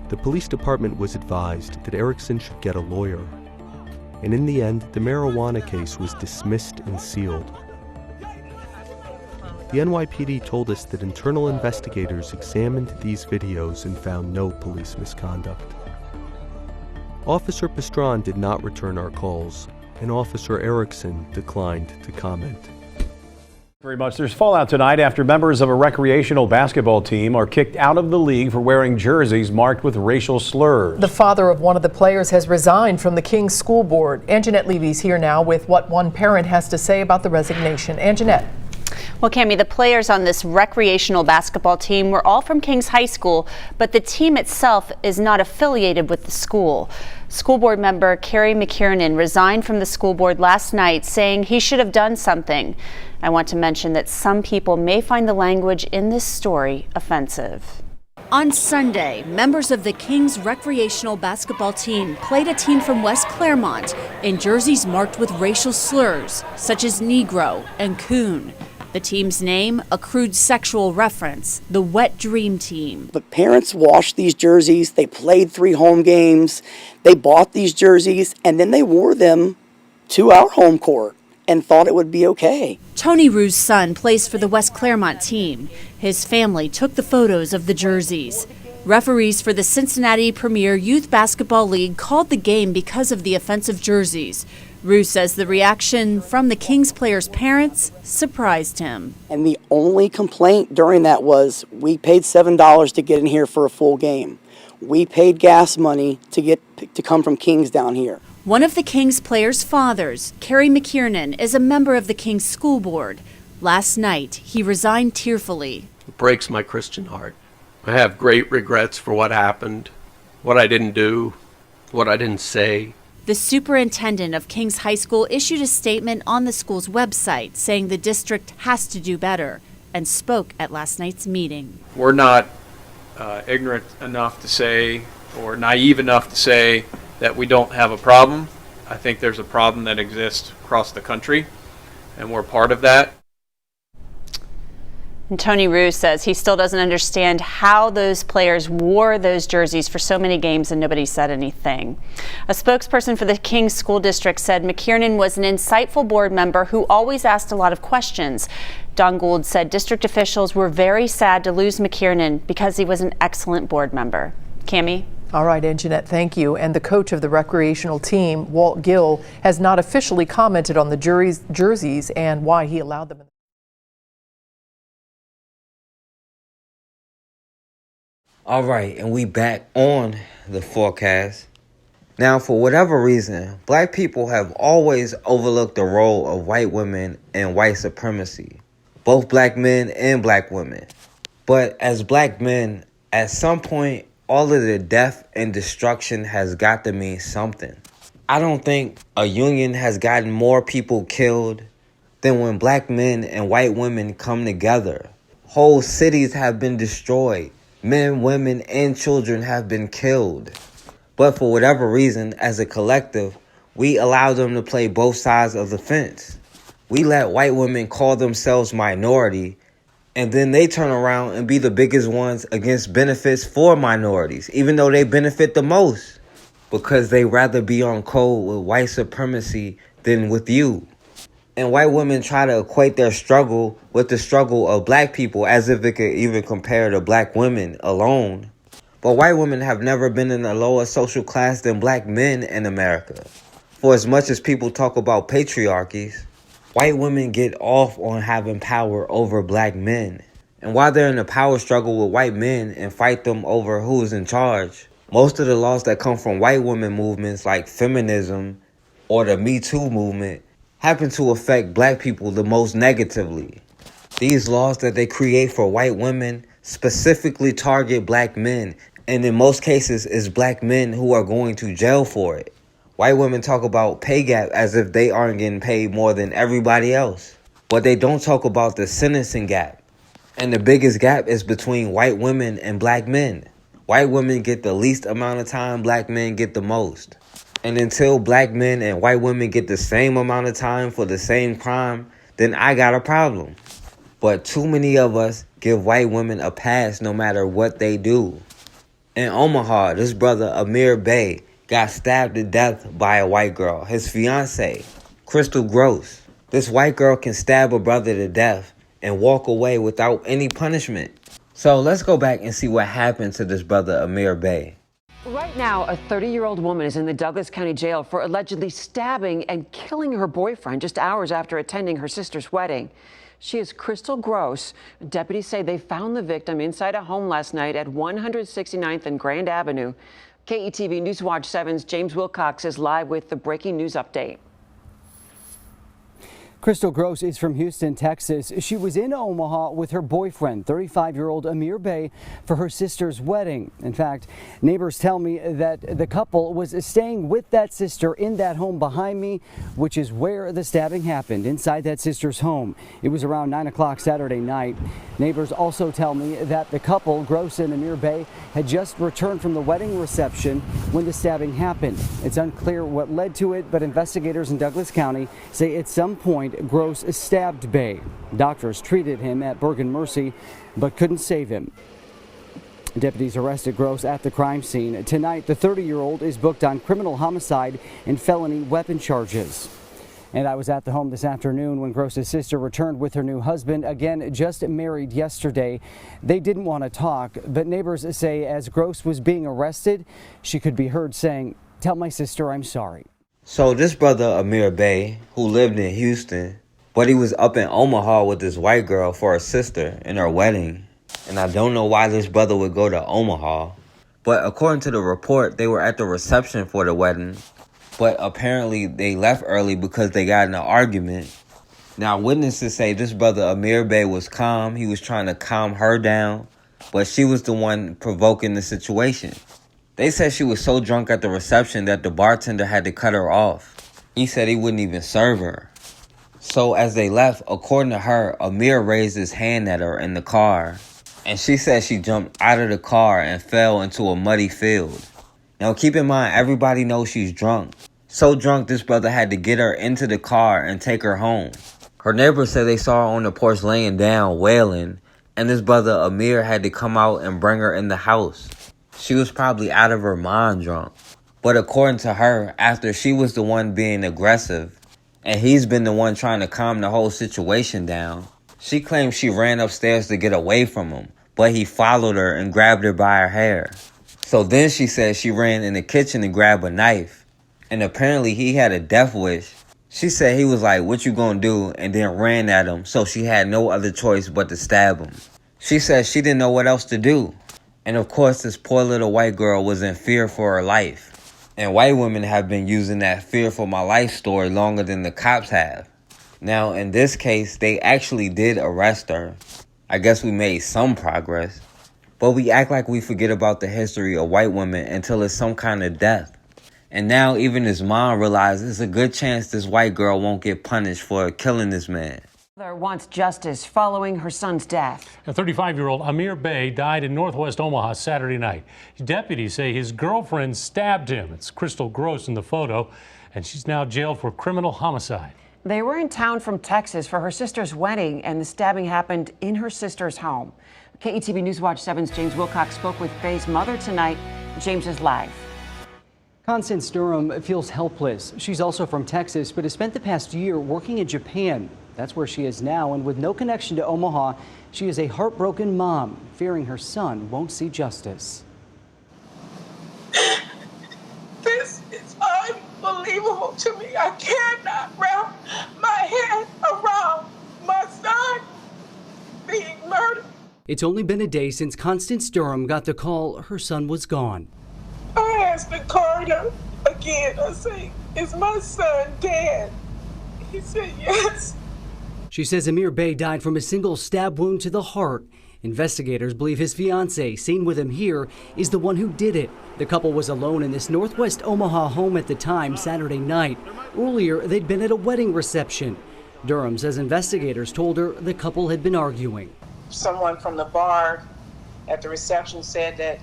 The police department was advised that Erickson should get a lawyer, and in the end, the marijuana case was dismissed and sealed. The NYPD told us that internal investigators examined these videos and found no police misconduct. Officer Pastrana did not return our calls, and Officer Erickson declined to comment. Very much. There's fallout tonight after members of a recreational basketball team are kicked out of the league for wearing jerseys marked with racial slurs. The father of one of the players has resigned from the King's School Board. Anjanette Levy's here now with what one parent has to say about the resignation. Anjanette. Well, Cammie, the players on this recreational basketball team were all from King's High School, but the team itself is not affiliated with the school. School board member Kerry McKiernan resigned from the school board last night, saying he should have done something. I want to mention that some people may find the language in this story offensive. On Sunday, members of the Kings recreational basketball team played a team from West Claremont in jerseys marked with racial slurs, such as Negro and Coon. The team's name, a crude sexual reference, the Wet Dream Team. But parents washed these jerseys, they played 3 home games, they bought these jerseys, and then they wore them to our home court and thought it would be okay. Tony Rue's son plays for the West Claremont team. His family took the photos of the jerseys. Referees for the Cincinnati Premier Youth Basketball League called the game because of the offensive jerseys. Rue says the reaction from the Kings players' parents surprised him. And the only complaint during that was, we paid $7 to get in here for a full game. We paid gas money to come from Kings down here. One of the Kings players' fathers, Kerry McKiernan, is a member of the Kings School Board. Last night, he resigned tearfully. It breaks my Christian heart. I have great regrets for what happened, what I didn't do, what I didn't say. The superintendent of Kings High School issued a statement on the school's website saying the district has to do better and spoke at last night's meeting. We're not ignorant enough to say, or naive enough to say, that we don't have a problem. I think there's a problem that exists across the country, and we're part of that. And Tony Rue says he still doesn't understand how those players wore those jerseys for so many games and nobody said anything. A spokesperson for the Kings School District said McKiernan was an insightful board member who always asked a lot of questions. Don Gould said district officials were very sad to lose McKiernan because he was an excellent board member. Cammie? All right, Anjanette, thank you. And the coach of the recreational team, Walt Gill, has not officially commented on the jerseys and why he allowed them. All right, and we back on the forecast. Now, for whatever reason, black people have always overlooked the role of white women in white supremacy, both black men and black women. But as black men, at some point, all of the death and destruction has got to mean something. I don't think a union has gotten more people killed than when black men and white women come together. Whole cities have been destroyed. Men, women, and children have been killed. But for whatever reason, as a collective, we allow them to play both sides of the fence. We let white women call themselves minority, and then they turn around and be the biggest ones against benefits for minorities, even though they benefit the most, because they rather be on code with white supremacy than with you. And white women try to equate their struggle with the struggle of black people as if it could even compare to black women alone. But white women have never been in a lower social class than black men in America. For as much as people talk about patriarchies, white women get off on having power over black men. And while they're in a power struggle with white men and fight them over who's in charge, most of the laws that come from white women movements like feminism or the Me Too movement happen to affect black people the most negatively. These laws that they create for white women specifically target black men, and in most cases it's black men who are going to jail for it. White women talk about pay gap as if they aren't getting paid more than everybody else. But they don't talk about the sentencing gap. And the biggest gap is between white women and black men. White women get the least amount of time, black men get the most. And until black men and white women get the same amount of time for the same crime, then I got a problem. But too many of us give white women a pass no matter what they do. In Omaha, this brother Amir Bey got stabbed to death by a white girl, his fiance, Crystal Gross. This white girl can stab a brother to death and walk away without any punishment. So let's go back and see what happened to this brother Amir Bey. Right now, a 30-year-old woman is in the Douglas County Jail for allegedly stabbing and killing her boyfriend just hours after attending her sister's wedding. She is Crystal Gross. Deputies say they found the victim inside a home last night at 169th and Grand Avenue. KETV Newswatch 7's James Wilcox is live with the breaking news update. Crystal Gross is from Houston, Texas. She was in Omaha with her boyfriend, 35-year-old Amir Bey, for her sister's wedding. In fact, neighbors tell me that the couple was staying with that sister in that home behind me, which is where the stabbing happened, inside that sister's home. It was around 9 o'clock Saturday night. Neighbors also tell me that the couple, Gross and Amir Bey, had just returned from the wedding reception when the stabbing happened. It's unclear what led to it, but investigators in Douglas County say at some point Gross stabbed Bey. Doctors treated him at Bergen Mercy, but couldn't save him. Deputies arrested Gross at the crime scene. Tonight, the 30-year-old is booked on criminal homicide and felony weapon charges. And I was at the home this afternoon when Gross's sister returned with her new husband, again just married yesterday. They didn't want to talk, but neighbors say as Gross was being arrested, she could be heard saying, "Tell my sister I'm sorry." So this brother Amir Bey, who lived in Houston, but he was up in Omaha with this white girl for her sister in her wedding. And I don't know why this brother would go to Omaha. But according to the report, they were at the reception for the wedding. But apparently they left early because they got in an argument. Now witnesses say this brother Amir Bey was calm. He was trying to calm her down. But she was the one provoking the situation. They said she was so drunk at the reception that the bartender had to cut her off. He said he wouldn't even serve her. So as they left, according to her, Amir raised his hand at her in the car. And she said she jumped out of the car and fell into a muddy field. Now keep in mind, everybody knows she's drunk. So drunk, this brother had to get her into the car and take her home. Her neighbors said they saw her on the porch laying down, wailing. And this brother Amir had to come out and bring her in the house. She was probably out of her mind drunk. But according to her, after she was the one being aggressive, and he's been the one trying to calm the whole situation down, she claims she ran upstairs to get away from him, but he followed her and grabbed her by her hair. So then she said she ran in the kitchen to grab a knife, and apparently he had a death wish. She said he was like, "What you gonna do?" and then ran at him, so she had no other choice but to stab him. She said she didn't know what else to do. And of course, this poor little white girl was in fear for her life. And white women have been using that fear for my life story longer than the cops have. Now, in this case, they actually did arrest her. I guess we made some progress. But we act like we forget about the history of white women until it's some kind of death. And now even his mom realizes there's a good chance this white girl won't get punished for killing this man. Mother wants justice following her son's death. A 35-year-old Amir Bey died in northwest Omaha Saturday night. Deputies say his girlfriend stabbed him. It's Crystal Gross in the photo, and she's now jailed for criminal homicide. They were in town from Texas for her sister's wedding, and the stabbing happened in her sister's home. KETV Newswatch 7's James Wilcox spoke with Bey's mother tonight. James is live. Constance Durham feels helpless. She's also from Texas, but has spent the past year working in Japan. That's where she is now, and with no connection to Omaha, she is a heartbroken mom, fearing her son won't see justice. This is unbelievable to me. I cannot wrap my head around my son being murdered. It's only been a day since Constance Durham got the call her son was gone. I asked the coroner again. I say, "Is my son dead?" He said, "Yes." She says Amir Bey died from a single stab wound to the heart. Investigators believe his fiancée, seen with him here, is the one who did it. The couple was alone in this northwest Omaha home at the time, Saturday night. Earlier, they'd been at a wedding reception. Durham says investigators told her the couple had been arguing. Someone from the bar at the reception said that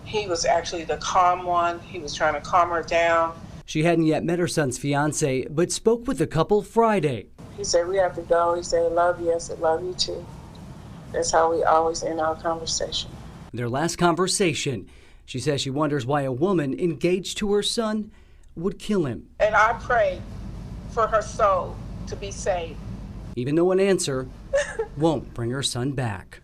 he was actually the calm one. He was trying to calm her down. She hadn't yet met her son's fiance, but spoke with the couple Friday. He said, we have to go. He said, I love you. I said, love you too. That's how we always end our conversation. Their last conversation, she says she wonders why a woman engaged to her son would kill him. And I pray for her soul to be saved. Even though an answer won't bring her son back.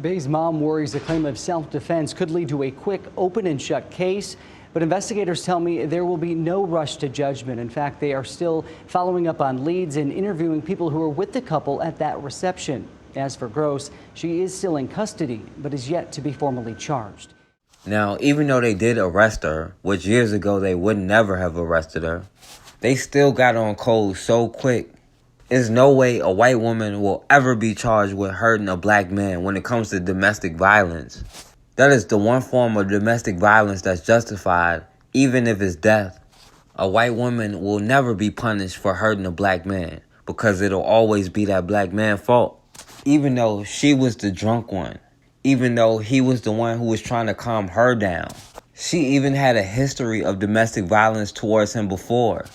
Bey's mom worries the claim of self-defense could lead to a quick open and shut case, but investigators tell me there will be no rush to judgment. In fact, they are still following up on leads and interviewing people who were with the couple at that reception. As for Gross, she is still in custody, but is yet to be formally charged. Now, even though they did arrest her, which years ago they would never have arrested her, they still got on code so quick. There's no way a white woman will ever be charged with hurting a black man when it comes to domestic violence. That is the one form of domestic violence that's justified, even if it's death. A white woman will never be punished for hurting a black man because it'll always be that black man's fault. Even though she was the drunk one, even though he was the one who was trying to calm her down. She even had a history of domestic violence towards him before,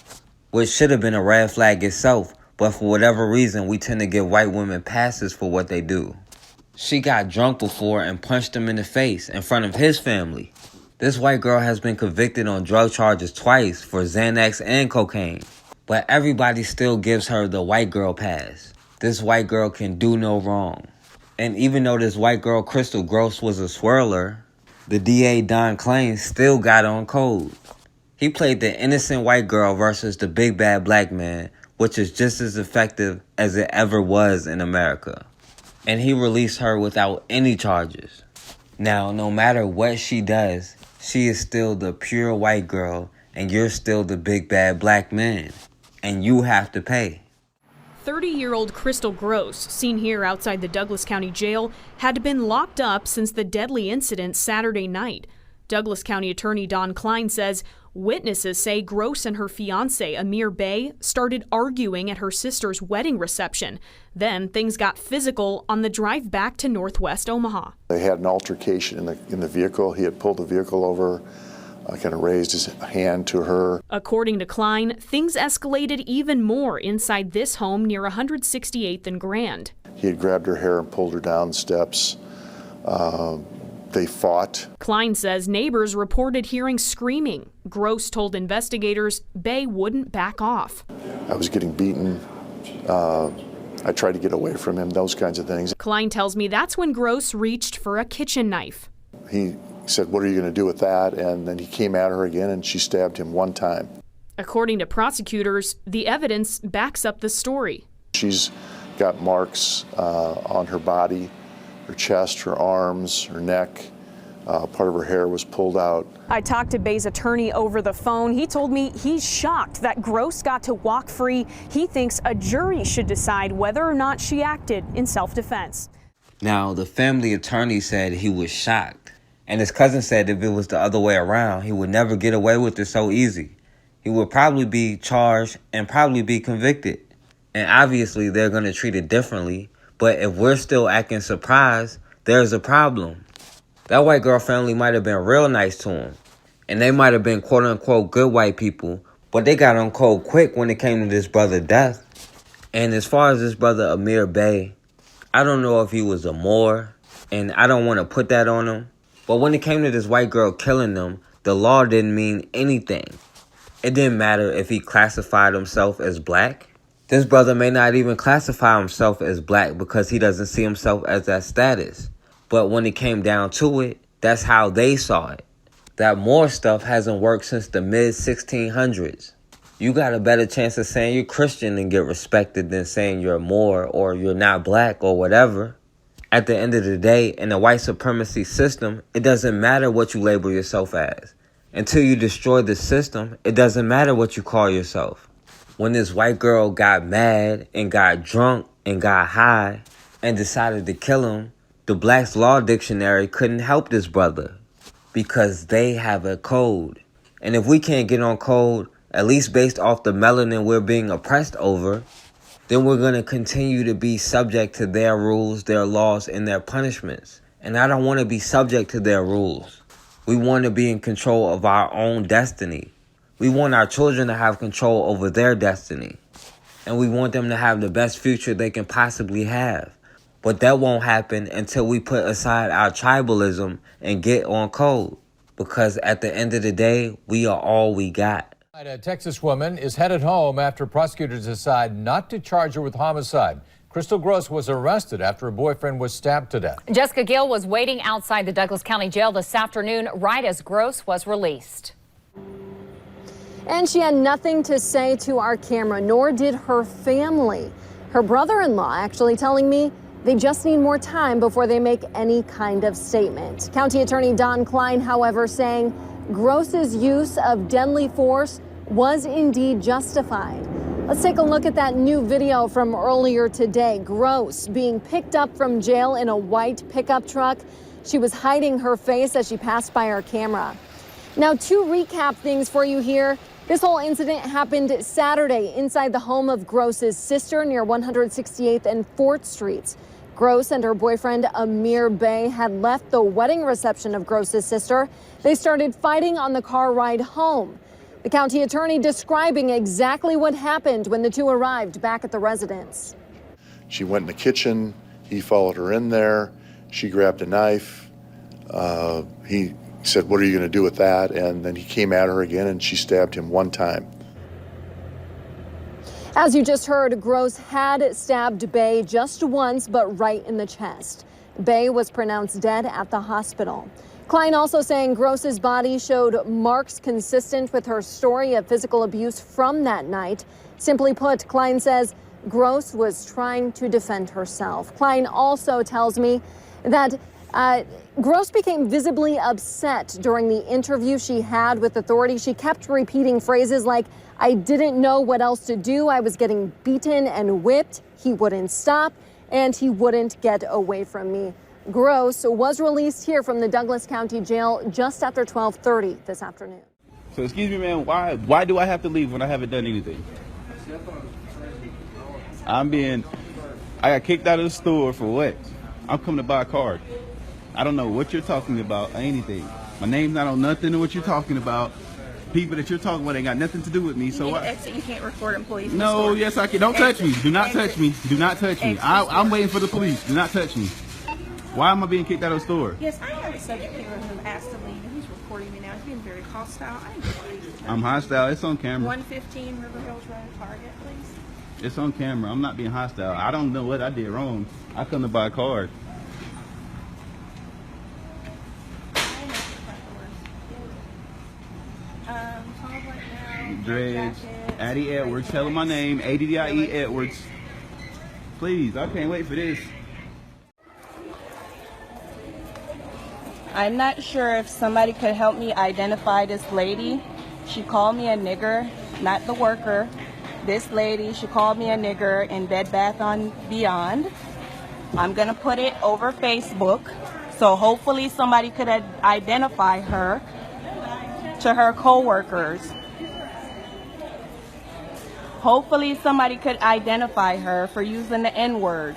which should have been a red flag itself, but for whatever reason, we tend to give white women passes for what they do. She got drunk before and punched him in the face in front of his family. This white girl has been convicted on drug charges twice for Xanax and cocaine, but everybody still gives her the white girl pass. This white girl can do no wrong. And even though this white girl, Crystal Gross, was a swirler, the DA, Don Klein, still got on code. He played the innocent white girl versus the big bad black man, which is just as effective as it ever was in America. And he released her without any charges. Now, no matter what she does, she is still the pure white girl, and you're still the big bad black man. And you have to pay. 30-year-old Crystal Gross, seen here outside the Douglas County Jail, had been locked up since the deadly incident Saturday night. Douglas County Attorney Don Klein says witnesses say Gross and her fiancé, Amir Bey, started arguing at her sister's wedding reception. Then things got physical on the drive back to Northwest Omaha. They had an altercation in the vehicle. He had pulled the vehicle over, kind of raised his hand to her. According to Klein, things escalated even more inside this home near 168th and Grand. He had grabbed her hair and pulled her down the steps. They fought. Klein says neighbors reported hearing screaming. Gross told investigators Bey wouldn't back off. I was getting beaten. I tried to get away from him, those kinds of things. Klein tells me that's when Gross reached for a kitchen knife. He said, what are you going to do with that? And then he came at her again and she stabbed him one time. According to prosecutors, the evidence backs up the story. She's got marks on her body, her chest, her arms, her neck. Part of her hair was pulled out. I talked to Bey's attorney over the phone. He told me he's shocked that Gross got to walk free. He thinks a jury should decide whether or not she acted in self-defense. Now, the family attorney said he was shocked. And his cousin said if it was the other way around, he would never get away with it so easy. He would probably be charged and probably be convicted. And obviously, they're going to treat it differently. But if we're still acting surprised, there's a problem. That white girl family might have been real nice to him. And they might have been quote-unquote good white people. But they got on code quick when it came to this brother's death. And as far as this brother Amir Bey, I don't know if he was a Moor. And I don't want to put that on him. But when it came to this white girl killing them, the law didn't mean anything. It didn't matter if he classified himself as black. This brother may not even classify himself as black because he doesn't see himself as that status. But when it came down to it, that's how they saw it. That Moor stuff hasn't worked since the mid-1600s. You got a better chance of saying you're Christian and get respected than saying you're a Moor or you're not black or whatever. At the end of the day, in the white supremacy system, it doesn't matter what you label yourself as. Until you destroy the system, it doesn't matter what you call yourself. When this white girl got mad and got drunk and got high and decided to kill him, the Black's Law Dictionary couldn't help this brother because they have a code. And if we can't get on code at least based off the melanin we're being oppressed over, then we're going to continue to be subject to their rules, their laws, and their punishments. And I don't want to be subject to their rules. We want to be in control of our own destiny. We want our children to have control over their destiny. And we want them to have the best future they can possibly have. But that won't happen until we put aside our tribalism and get on code. Because at the end of the day, we are all we got. A Texas woman is headed home after prosecutors decide not to charge her with homicide. Crystal Gross was arrested after her boyfriend was stabbed to death. Jessica Gill was waiting outside the Douglas County Jail this afternoon right as Gross was released. And she had nothing to say to our camera, nor did her family. Her brother-in-law actually telling me they just need more time before they make any kind of statement. County Attorney Don Klein, however, saying Gross's use of deadly force was indeed justified. Let's take a look at that new video from earlier today. Gross being picked up from jail in a white pickup truck. She was hiding her face as she passed by our camera. Now, to recap things for you here, this whole incident happened Saturday inside the home of Gross's sister near 168th and 4th Streets. Gross and her boyfriend Amir Bey had left the wedding reception of Gross's sister. They started fighting on the car ride home. The county attorney describing exactly what happened when the two arrived back at the residence. She went in the kitchen. He followed her in there. She grabbed a knife. He said, "What are you going to do with that?" And then he came at her again and she stabbed him one time. As you just heard, Gross had stabbed Bey just once, but right in the chest. Bey was pronounced dead at the hospital. Klein also saying Gross's body showed marks consistent with her story of physical abuse from that night. Simply put, Klein says Gross was trying to defend herself. Klein also tells me that Gross became visibly upset during the interview she had with authorities. She kept repeating phrases like, "I didn't know what else to do. I was getting beaten and whipped. He wouldn't stop, and he wouldn't get away from me." Gross was released here from the Douglas County Jail just after 12:30 this afternoon. So excuse me, man, why do I have to leave when I haven't done anything? I got kicked out of the store for what? I'm coming to buy a card. I don't know what you're talking about or anything. My name's not on nothing of what you're talking about. People that you're talking about ain't got nothing to do with me. So what? You can't record employees. No, yes I can. Don't touch me. Do not touch me. Do not touch me. I'm waiting for the police. Do not touch me. Why am I being kicked out of the store? Yes, I have a subject here who asked to leave, and he's recording me now. He's being very hostile. I'm hostile. It's on camera. 115 River Hills Road, Target, please. It's on camera. I'm not being hostile. I don't know what I did wrong. I come to buy a card. Dreads, Addie Edwards. Tell him my name, ADDIE Edwards. Please, I can't wait for this. I'm not sure if somebody could help me identify this lady. She called me a nigger, not the worker. This lady, she called me a nigger in Bed Bath & Beyond. I'm gonna put it over Facebook, so hopefully somebody could identify her to her co-workers. Hopefully somebody could identify her for using the N-word.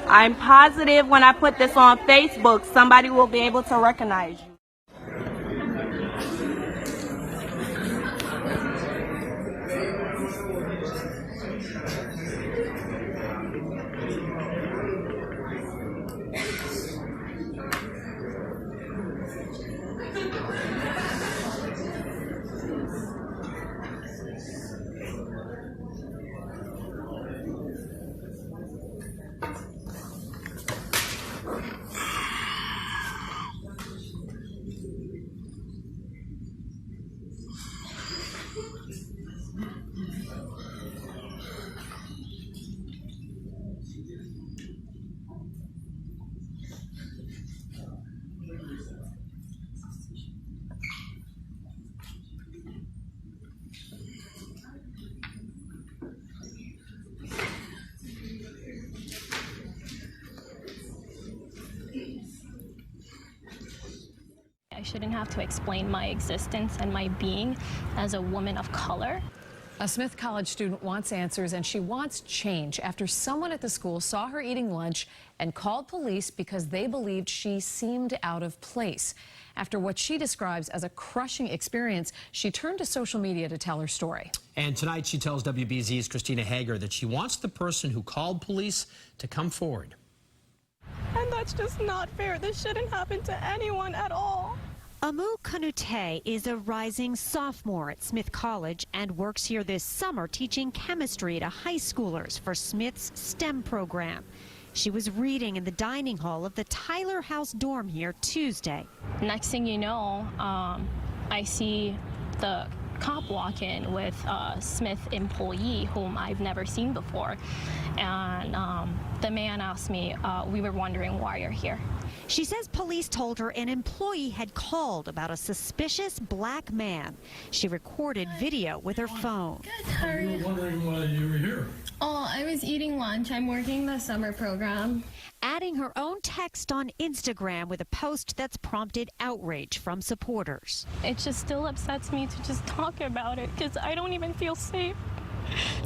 I'm positive when I put this on Facebook, somebody will be able to recognize you. shouldn't have to explain my existence and my being as a woman of color. A Smith College student wants answers, and she wants change after someone at the school saw her eating lunch and called police because they believed she seemed out of place. After what she describes as a crushing experience, she turned to social media to tell her story. And tonight she tells WBZ's Christina Hager that she wants the person who called police to come forward. And that's just not fair. This shouldn't happen to anyone at all. Amu Kanute is a rising sophomore at Smith College and works here this summer teaching chemistry to high schoolers for Smith's STEM program. She was reading in the dining hall of the Tyler House dorm here Tuesday. Next thing you know, I see the cop walk in with a Smith employee whom I've never seen before. And the man asked me, we were wondering why you're here. She says police told her an employee had called about a suspicious black man. She recorded video with her phone. You were wondering why you were here. Oh, I was eating lunch. I'm working the summer program. Adding her own text on Instagram with a post that's prompted outrage from supporters. It just still upsets me to just talk about it because I don't even feel safe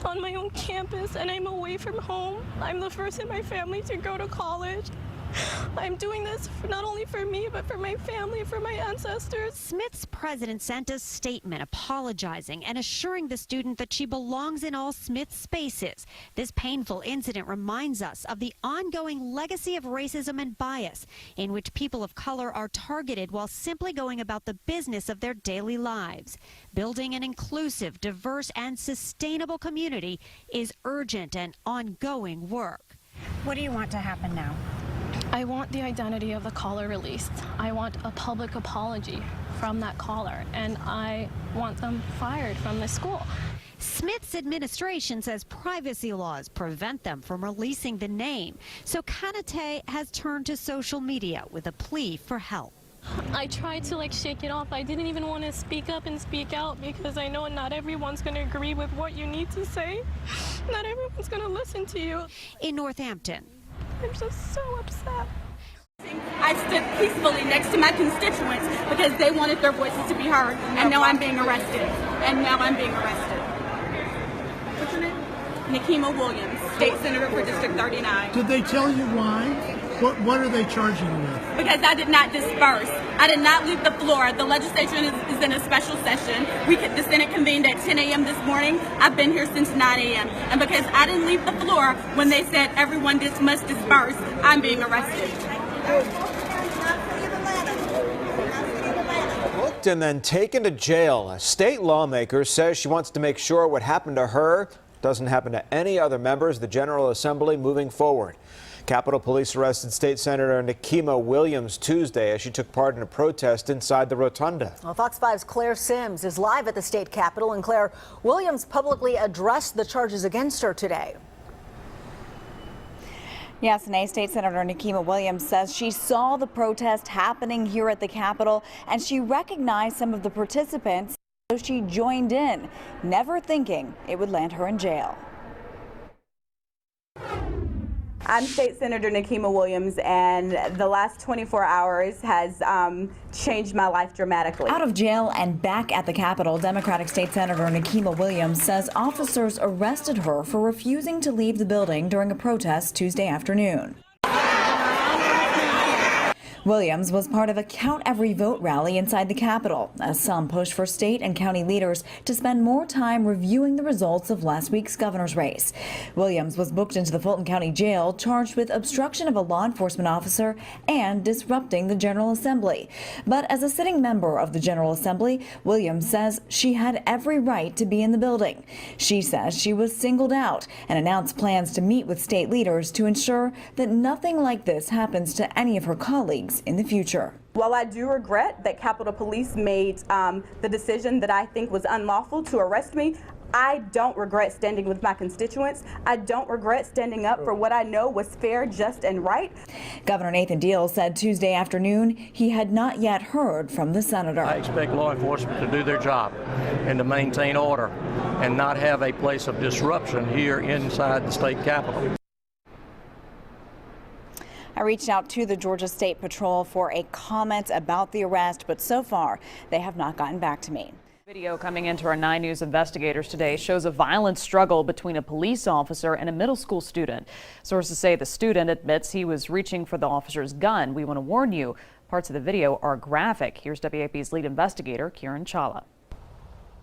on my own campus and I'm away from home. I'm the first in my family to go to college. I'm doing this not only for me, but for my family, for my ancestors. Smith's president sent a statement apologizing and assuring the student that she belongs in all Smith spaces. This painful incident reminds us of the ongoing legacy of racism and bias in which people of color are targeted while simply going about the business of their daily lives. Building an inclusive, diverse, and sustainable community is urgent and ongoing work. What do you want to happen now? I want the identity of the caller released. I want a public apology from that caller, and I want them fired from the school. Smith's administration says privacy laws prevent them from releasing the name, so Kanate has turned to social media with a plea for help. I tried to shake it off. I didn't even want to speak up and speak out because I know not everyone's going to agree with what you need to say. Not everyone's going to listen to you. In Northampton, I'm just so upset. I stood peacefully next to my constituents because they wanted their voices to be heard, and now I'm being arrested. What's your name? Nikema Williams, State Senator for District 39. Did they tell you why? What are they charging you with? Because I did not disperse. I did not leave the floor. The legislature is in a special session. The Senate convened at 10 a.m. this morning. I've been here since 9 a.m. And because I didn't leave the floor when they said everyone must disperse, I'm being arrested. Booked and then taken to jail. A state lawmaker says she wants to make sure what happened to her doesn't happen to any other members of the General Assembly moving forward. Capitol Police arrested State Senator Nikema Williams Tuesday as she took part in a protest inside the rotunda. Well, Fox 5's Claire Sims is live at the state capitol, and Claire, Williams publicly addressed the charges against her today. Yes, and State Senator Nikema Williams says she saw the protest happening here at the Capitol and she recognized some of the participants, so she joined in, never thinking it would land her in jail. I'm State Senator Nikema Williams, and the last 24 hours has changed my life dramatically. Out of jail and back at the Capitol, Democratic State Senator Nikema Williams says officers arrested her for refusing to leave the building during a protest Tuesday afternoon. Williams was part of a Count Every Vote rally inside the Capitol, as some push for state and county leaders to spend more time reviewing the results of last week's governor's race. Williams was booked into the Fulton County Jail, charged with obstruction of a law enforcement officer and disrupting the General Assembly. But as a sitting member of the General Assembly, Williams says she had every right to be in the building. She says she was singled out and announced plans to meet with state leaders to ensure that nothing like this happens to any of her colleagues in the future. While I do regret that Capitol Police made the decision that I think was unlawful to arrest me, I don't regret standing with my constituents. I don't regret standing up for what I know was fair, just, and right. Governor Nathan Deal said Tuesday afternoon he had not yet heard from the senator. I expect law enforcement to do their job and to maintain order and not have a place of disruption here inside the state capitol. reached out to the Georgia State Patrol for a comment about the arrest, but so far they have not gotten back to me. Video coming into our 9 News investigators today shows a violent struggle between a police officer and a middle school student. Sources say the student admits he was reaching for the officer's gun. We want to warn you, parts of the video are graphic. Here's WAP's lead investigator, Kieran Chawla.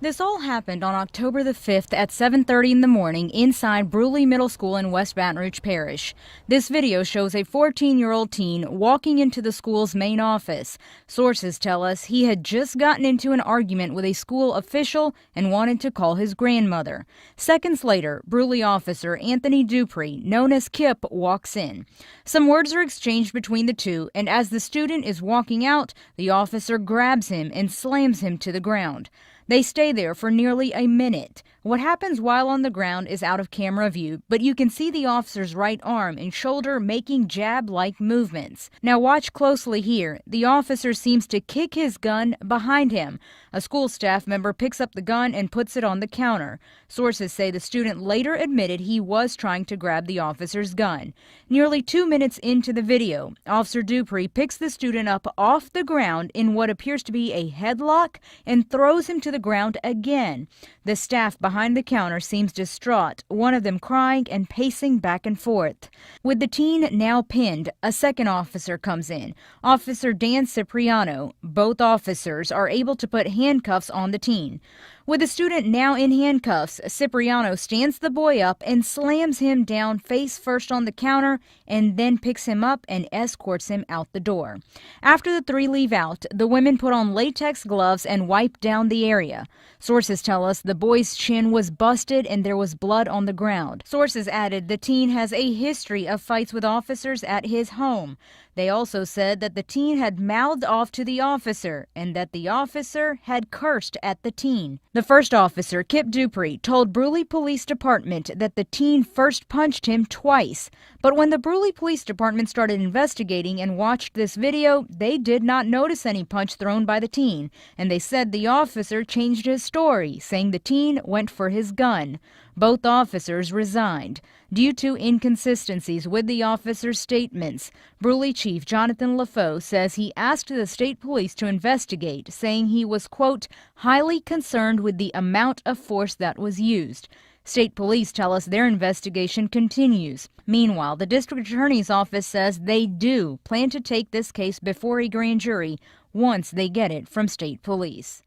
This all happened on October the 5th at 7:30 in the morning inside Bruley Middle School in West Baton Rouge Parish. This video shows a 14-year-old teen walking into the school's main office. Sources tell us he had just gotten into an argument with a school official and wanted to call his grandmother. Seconds later, Bruley officer Anthony Dupree, known as Kip, walks in. Some words are exchanged between the two, and as the student is walking out, the officer grabs him and slams him to the ground. They stay there for nearly a minute. What happens while on the ground is out of camera view, but you can see the officer's right arm and shoulder making jab-like movements. Now watch closely here. The officer seems to kick his gun behind him. A school staff member picks up the gun and puts it on the counter. Sources say the student later admitted he was trying to grab the officer's gun. Nearly 2 minutes into the video, Officer Dupree picks the student up off the ground in what appears to be a headlock and throws him to the ground again. The staff behind the counter seems distraught, one of them crying and pacing back and forth. With the teen now pinned, a second officer comes in, Officer Dan Cipriano. Both officers are able to put handcuffs on the teen. With the student now in handcuffs, Cipriano stands the boy up and slams him down face first on the counter and then picks him up and escorts him out the door. After the three leave out, the women put on latex gloves and wipe down the area. Sources tell us the boy's chin was busted and there was blood on the ground. Sources added the teen has a history of fights with officers at his home. They also said that the teen had mouthed off to the officer and that the officer had cursed at the teen. The first officer, Kip Dupree, told Bruley Police Department that the teen first punched him twice. But when the Bruley Police Department started investigating and watched this video, they did not notice any punch thrown by the teen. And they said the officer changed his story, saying the teen went for his gun. Both officers resigned. Due to inconsistencies with the officers' statements, Bruley Chief Jonathan LaFoe says he asked the state police to investigate, saying he was, quote, highly concerned with the amount of force that was used. State police tell us their investigation continues. Meanwhile, the district attorney's office says they do plan to take this case before a grand jury once they get it from state police.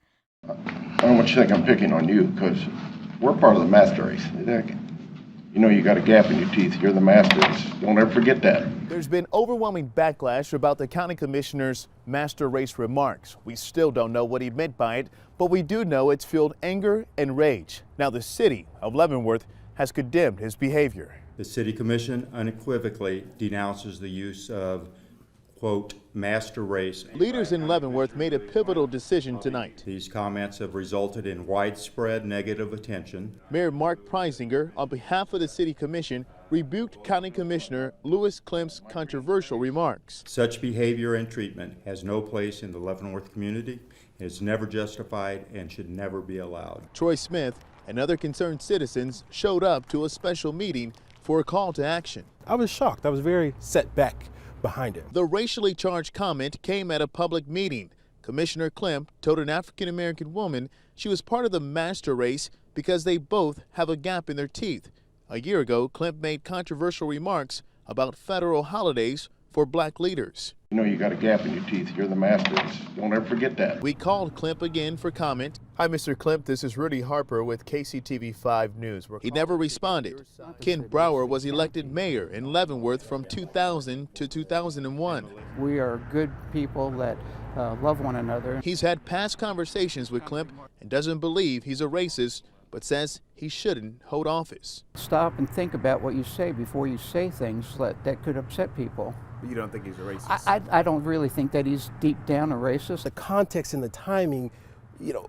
I don't want you to think I'm picking on you, because we're part of the master race. You know you got a gap in your teeth. You're the masters. Don't ever forget that. There's been overwhelming backlash about the county commissioner's master race remarks. We still don't know what he meant by it, but we do know it's fueled anger and rage. Now the city of Leavenworth has condemned his behavior. The city commission unequivocally denounces the use of, quote, master race. Leaders in Leavenworth made a pivotal decision tonight. These comments have resulted in widespread negative attention. Mayor Mark Preisinger, on behalf of the city commission, rebuked County Commissioner Louis Klem's controversial remarks. Such behavior and treatment has no place in the Leavenworth community, is never justified, and should never be allowed. Troy Smith and other concerned citizens showed up to a special meeting for a call to action. I was shocked. I was very set back behind it. The racially charged comment came at a public meeting. Commissioner Klem told an African-American woman she was part of the master race because they both have a gap in their teeth. A year ago, Klem made controversial remarks about federal holidays for black leaders. You know you got a gap in your teeth. You're the masters. Don't ever forget that. We called Klemp again for comment. Hi, Mr. Klemp. This is Rudy Harper with KCTV5 News. He never responded. Ken Brower was elected mayor in Leavenworth from 2000 to 2001. We are good people that love one another. He's had past conversations with Klemp and doesn't believe he's a racist, but says he shouldn't hold office. Stop and think about what you say before you say things that could upset people. You don't think he's a racist? I don't really think that he's deep down a racist. The context and the timing, you know,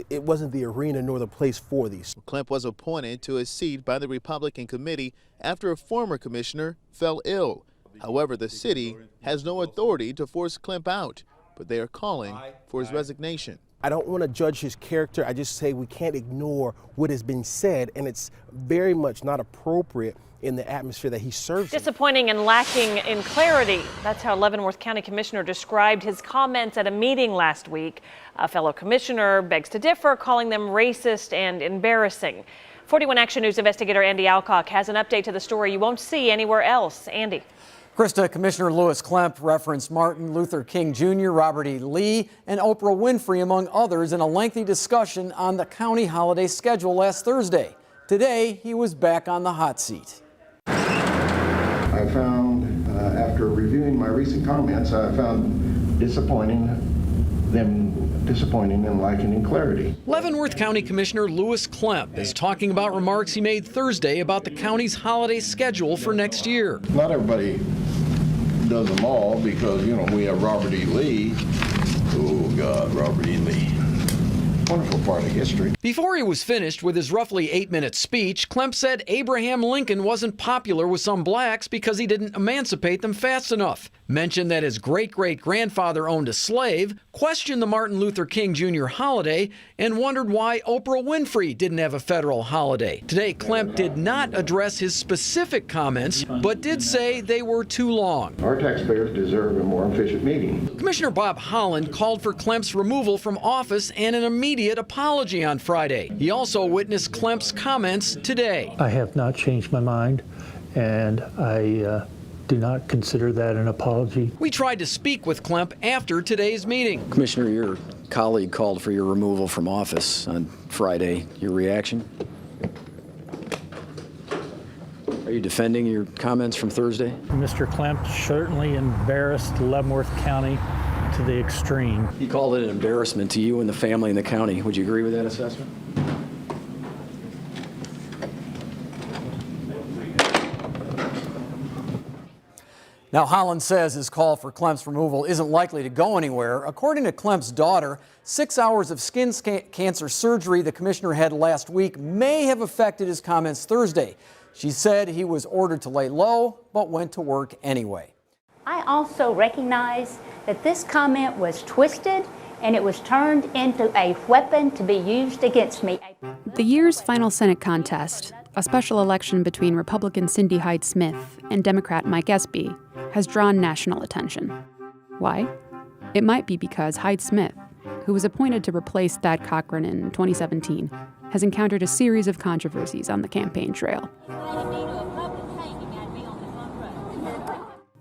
it wasn't the arena nor the place for these. Klemp was appointed to his seat by the Republican committee after a former commissioner fell ill. However, the city has no authority to force Klemp out, but they are calling for his resignation. I don't want to judge his character. I just say we can't ignore what has been said, and it's very much not appropriate in the atmosphere that he serves in. Disappointing and lacking in clarity. That's how Leavenworth County Commissioner described his comments at a meeting last week. A fellow commissioner begs to differ, calling them racist and embarrassing. 41 Action News investigator Andy Alcock has an update to the story you won't see anywhere else. Andy. Krista, Commissioner Lewis Klemp referenced Martin Luther King Jr., Robert E. Lee, and Oprah Winfrey, among others, in a lengthy discussion on the county holiday schedule last Thursday. Today, he was back on the hot seat. I found, after reviewing my recent comments, I found disappointing and lacking in clarity. Leavenworth County Commissioner Lewis Klemp is talking about remarks he made Thursday about the county's holiday schedule for next year. Not everybody does them all because, you know, we have Robert E. Lee. Oh, God, Robert E. Lee. Wonderful part of history. Before he was finished with his roughly 8-minute speech, Klemp said Abraham Lincoln wasn't popular with some blacks because he didn't emancipate them fast enough. Mentioned that his great-great-grandfather owned a slave, questioned the Martin Luther King Jr. holiday, and wondered why Oprah Winfrey didn't have a federal holiday. Today, Klemp did not address his specific comments, but did say they were too long. Our taxpayers deserve a more efficient meeting. Commissioner Bob Holland called for Klemp's removal from office and an immediate apology on Friday. He also witnessed Klemp's comments today. I have not changed my mind, and I do not consider that an apology. We tried to speak with Klemp after today's meeting. Commissioner, your colleague called for your removal from office on Friday. Your reaction? Are you defending your comments from Thursday? Mr. Klemp certainly embarrassed Leavenworth County to the extreme. He called it an embarrassment to you and the family and the county. Would you agree with that assessment? Now, Holland says his call for Klemp's removal isn't likely to go anywhere. According to Klemp's daughter, 6 hours of skin cancer surgery the commissioner had last week may have affected his comments Thursday. She said he was ordered to lay low, but went to work anyway. I also recognize that this comment was twisted and it was turned into a weapon to be used against me. The year's final Senate contest, a special election between Republican Cindy Hyde-Smith and Democrat Mike Espy, has drawn national attention. Why? It might be because Hyde-Smith, who was appointed to replace Thad Cochran in 2017, has encountered a series of controversies on the campaign trail.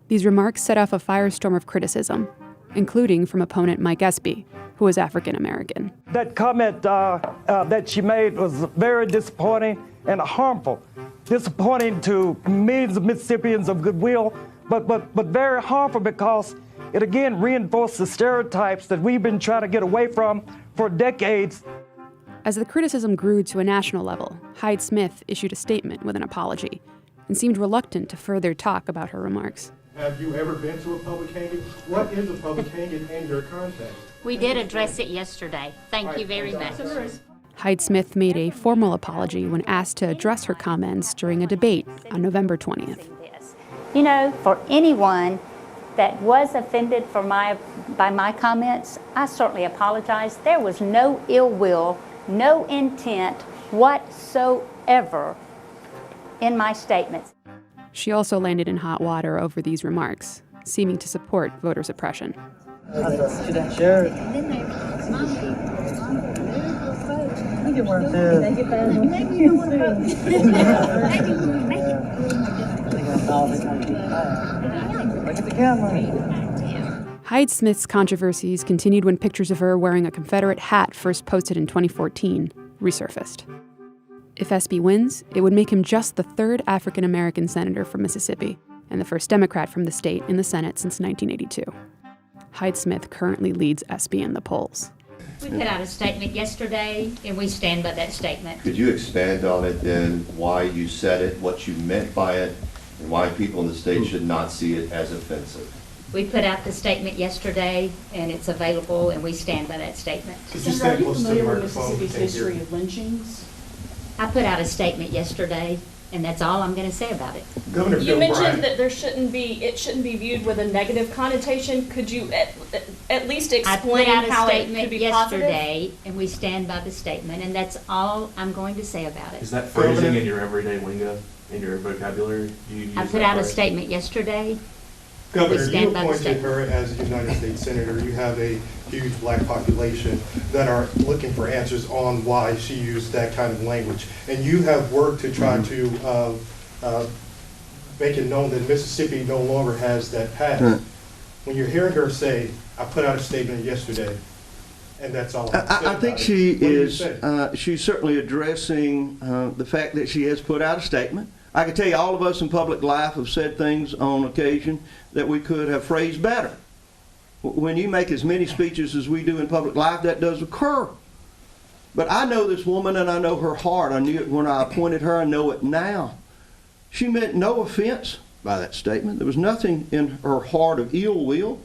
These remarks set off a firestorm of criticism, including from opponent Mike Espy, who is African American. That comment that she made was very disappointing and harmful. Disappointing to millions of Mississippians of goodwill, but very harmful because it again reinforced the stereotypes that we've been trying to get away from for decades. As the criticism grew to a national level, Hyde-Smith issued a statement with an apology and seemed reluctant to further talk about her remarks. Have you ever been to a public hanging? What is a public hanging in your context? We did address it yesterday. Thank you very much. Hyde-Smith made a formal apology when asked to address her comments during a debate on November 20th. You know, for anyone that was offended by my comments, I certainly apologize. There was no ill will, no intent whatsoever in my statements. She also landed in hot water over these remarks, seeming to support voter suppression. Hyde-Smith's controversies continued when pictures of her wearing a Confederate hat first posted in 2014 resurfaced. If Espy wins, it would make him just the third African-American senator from Mississippi and the first Democrat from the state in the Senate since 1982. Hyde-Smith currently leads Espy in the polls. We put out a statement yesterday, and we stand by that statement. Could you expand on it then, why you said it, what you meant by it, and why people in the state should not see it as offensive? We put out the statement yesterday, and it's available, and we stand by that statement. Senator, are you familiar with Mississippi's history of lynchings? I put out a statement yesterday, And that's all I'm going to say about it. Governor You mentioned that it shouldn't be viewed with a negative connotation. Could you at least explain I put out how a it could statement be yesterday, and we stand by the statement, and that's all I'm going to say about it. Is that phrasing in your everyday lingo, in your vocabulary? Do you use I put out a statement yesterday. Governor, We you stand by the appointed statement. her as a United States Senator. You have a huge black population that are looking for answers on why she used that kind of language. And you have worked to try to make it known that Mississippi no longer has that past. When you're hearing her say, I put out a statement yesterday, and that's all I think she is, she's certainly addressing the fact that she has put out a statement. I can tell you all of us in public life have said things on occasion that we could have phrased better. When you make as many speeches as we do in public life, that does occur. But I know this woman and I know her heart. I knew it when I appointed her, I know it now. She meant no offense by that statement. There was nothing in her heart of ill will.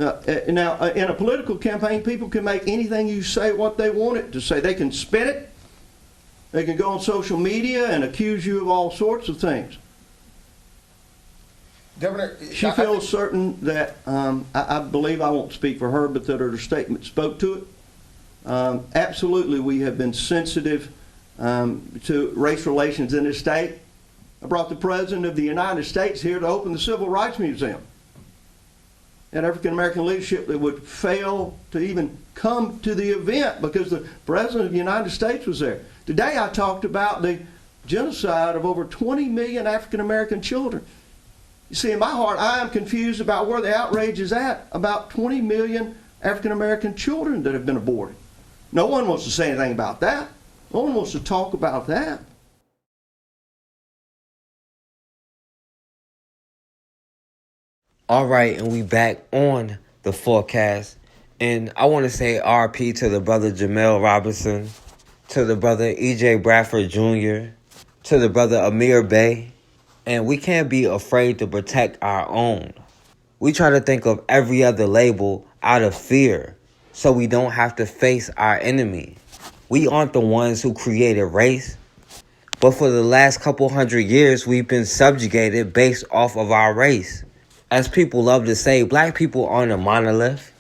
Now, in a political campaign, people can make anything you say what they want it to say. They can spin it. They can go on social media and accuse you of all sorts of things. Governor, she feels certain that, I believe, I won't speak for her, but that her statement spoke to it. Absolutely, we have been sensitive to race relations in this state. I brought the President of the United States here to open the Civil Rights Museum. And African American leadership that would fail to even come to the event because the President of the United States was there. Today I talked about the genocide of over 20 million African American children. You see, in my heart, I am confused about where the outrage is at about 20 million African American children that have been aborted. No one wants to say anything about that. No one wants to talk about that. All right, and we back on the forecast. And I want to say RP to the brother Jemel Roberson, to the brother EJ Bradford Jr., to the brother Amir Bey. And we can't be afraid to protect our own. We try to think of every other label out of fear so we don't have to face our enemy. We aren't the ones who created race, but for the last couple hundred years, we've been subjugated based off of our race. As people love to say, black people aren't a monolith.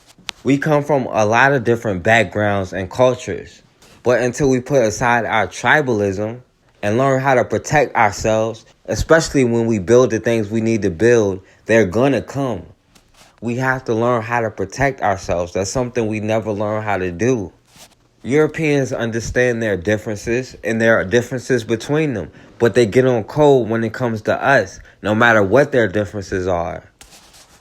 We come from a lot of different backgrounds and cultures. But until we put aside our tribalism and learn how to protect ourselves, especially when we build the things we need to build, they're gonna come. We have to learn how to protect ourselves. That's something we never learn how to do. Europeans understand their differences and there are differences between them, but they get on code when it comes to us, no matter what their differences are.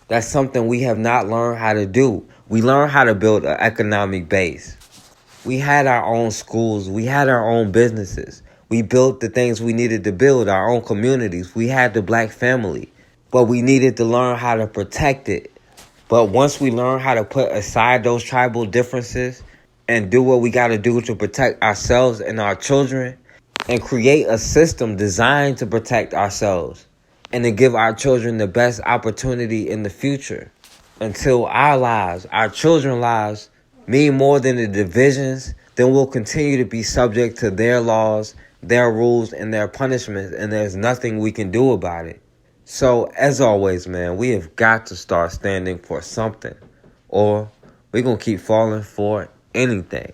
That's something we have not learned how to do. We learned how to build an economic base. We had our own schools. We had our own businesses. We built the things we needed to build, our own communities. We had the black family, but we needed to learn how to protect it. But once we learn how to put aside those tribal differences and do what we got to do to protect ourselves and our children and create a system designed to protect ourselves and to give our children the best opportunity in the future until our lives, our children's lives, mean more than the divisions, then we'll continue to be subject to their laws, their rules, and their punishments, and there's nothing we can do about it. So, as always, man, we have got to start standing for something, or we're going to keep falling for anything.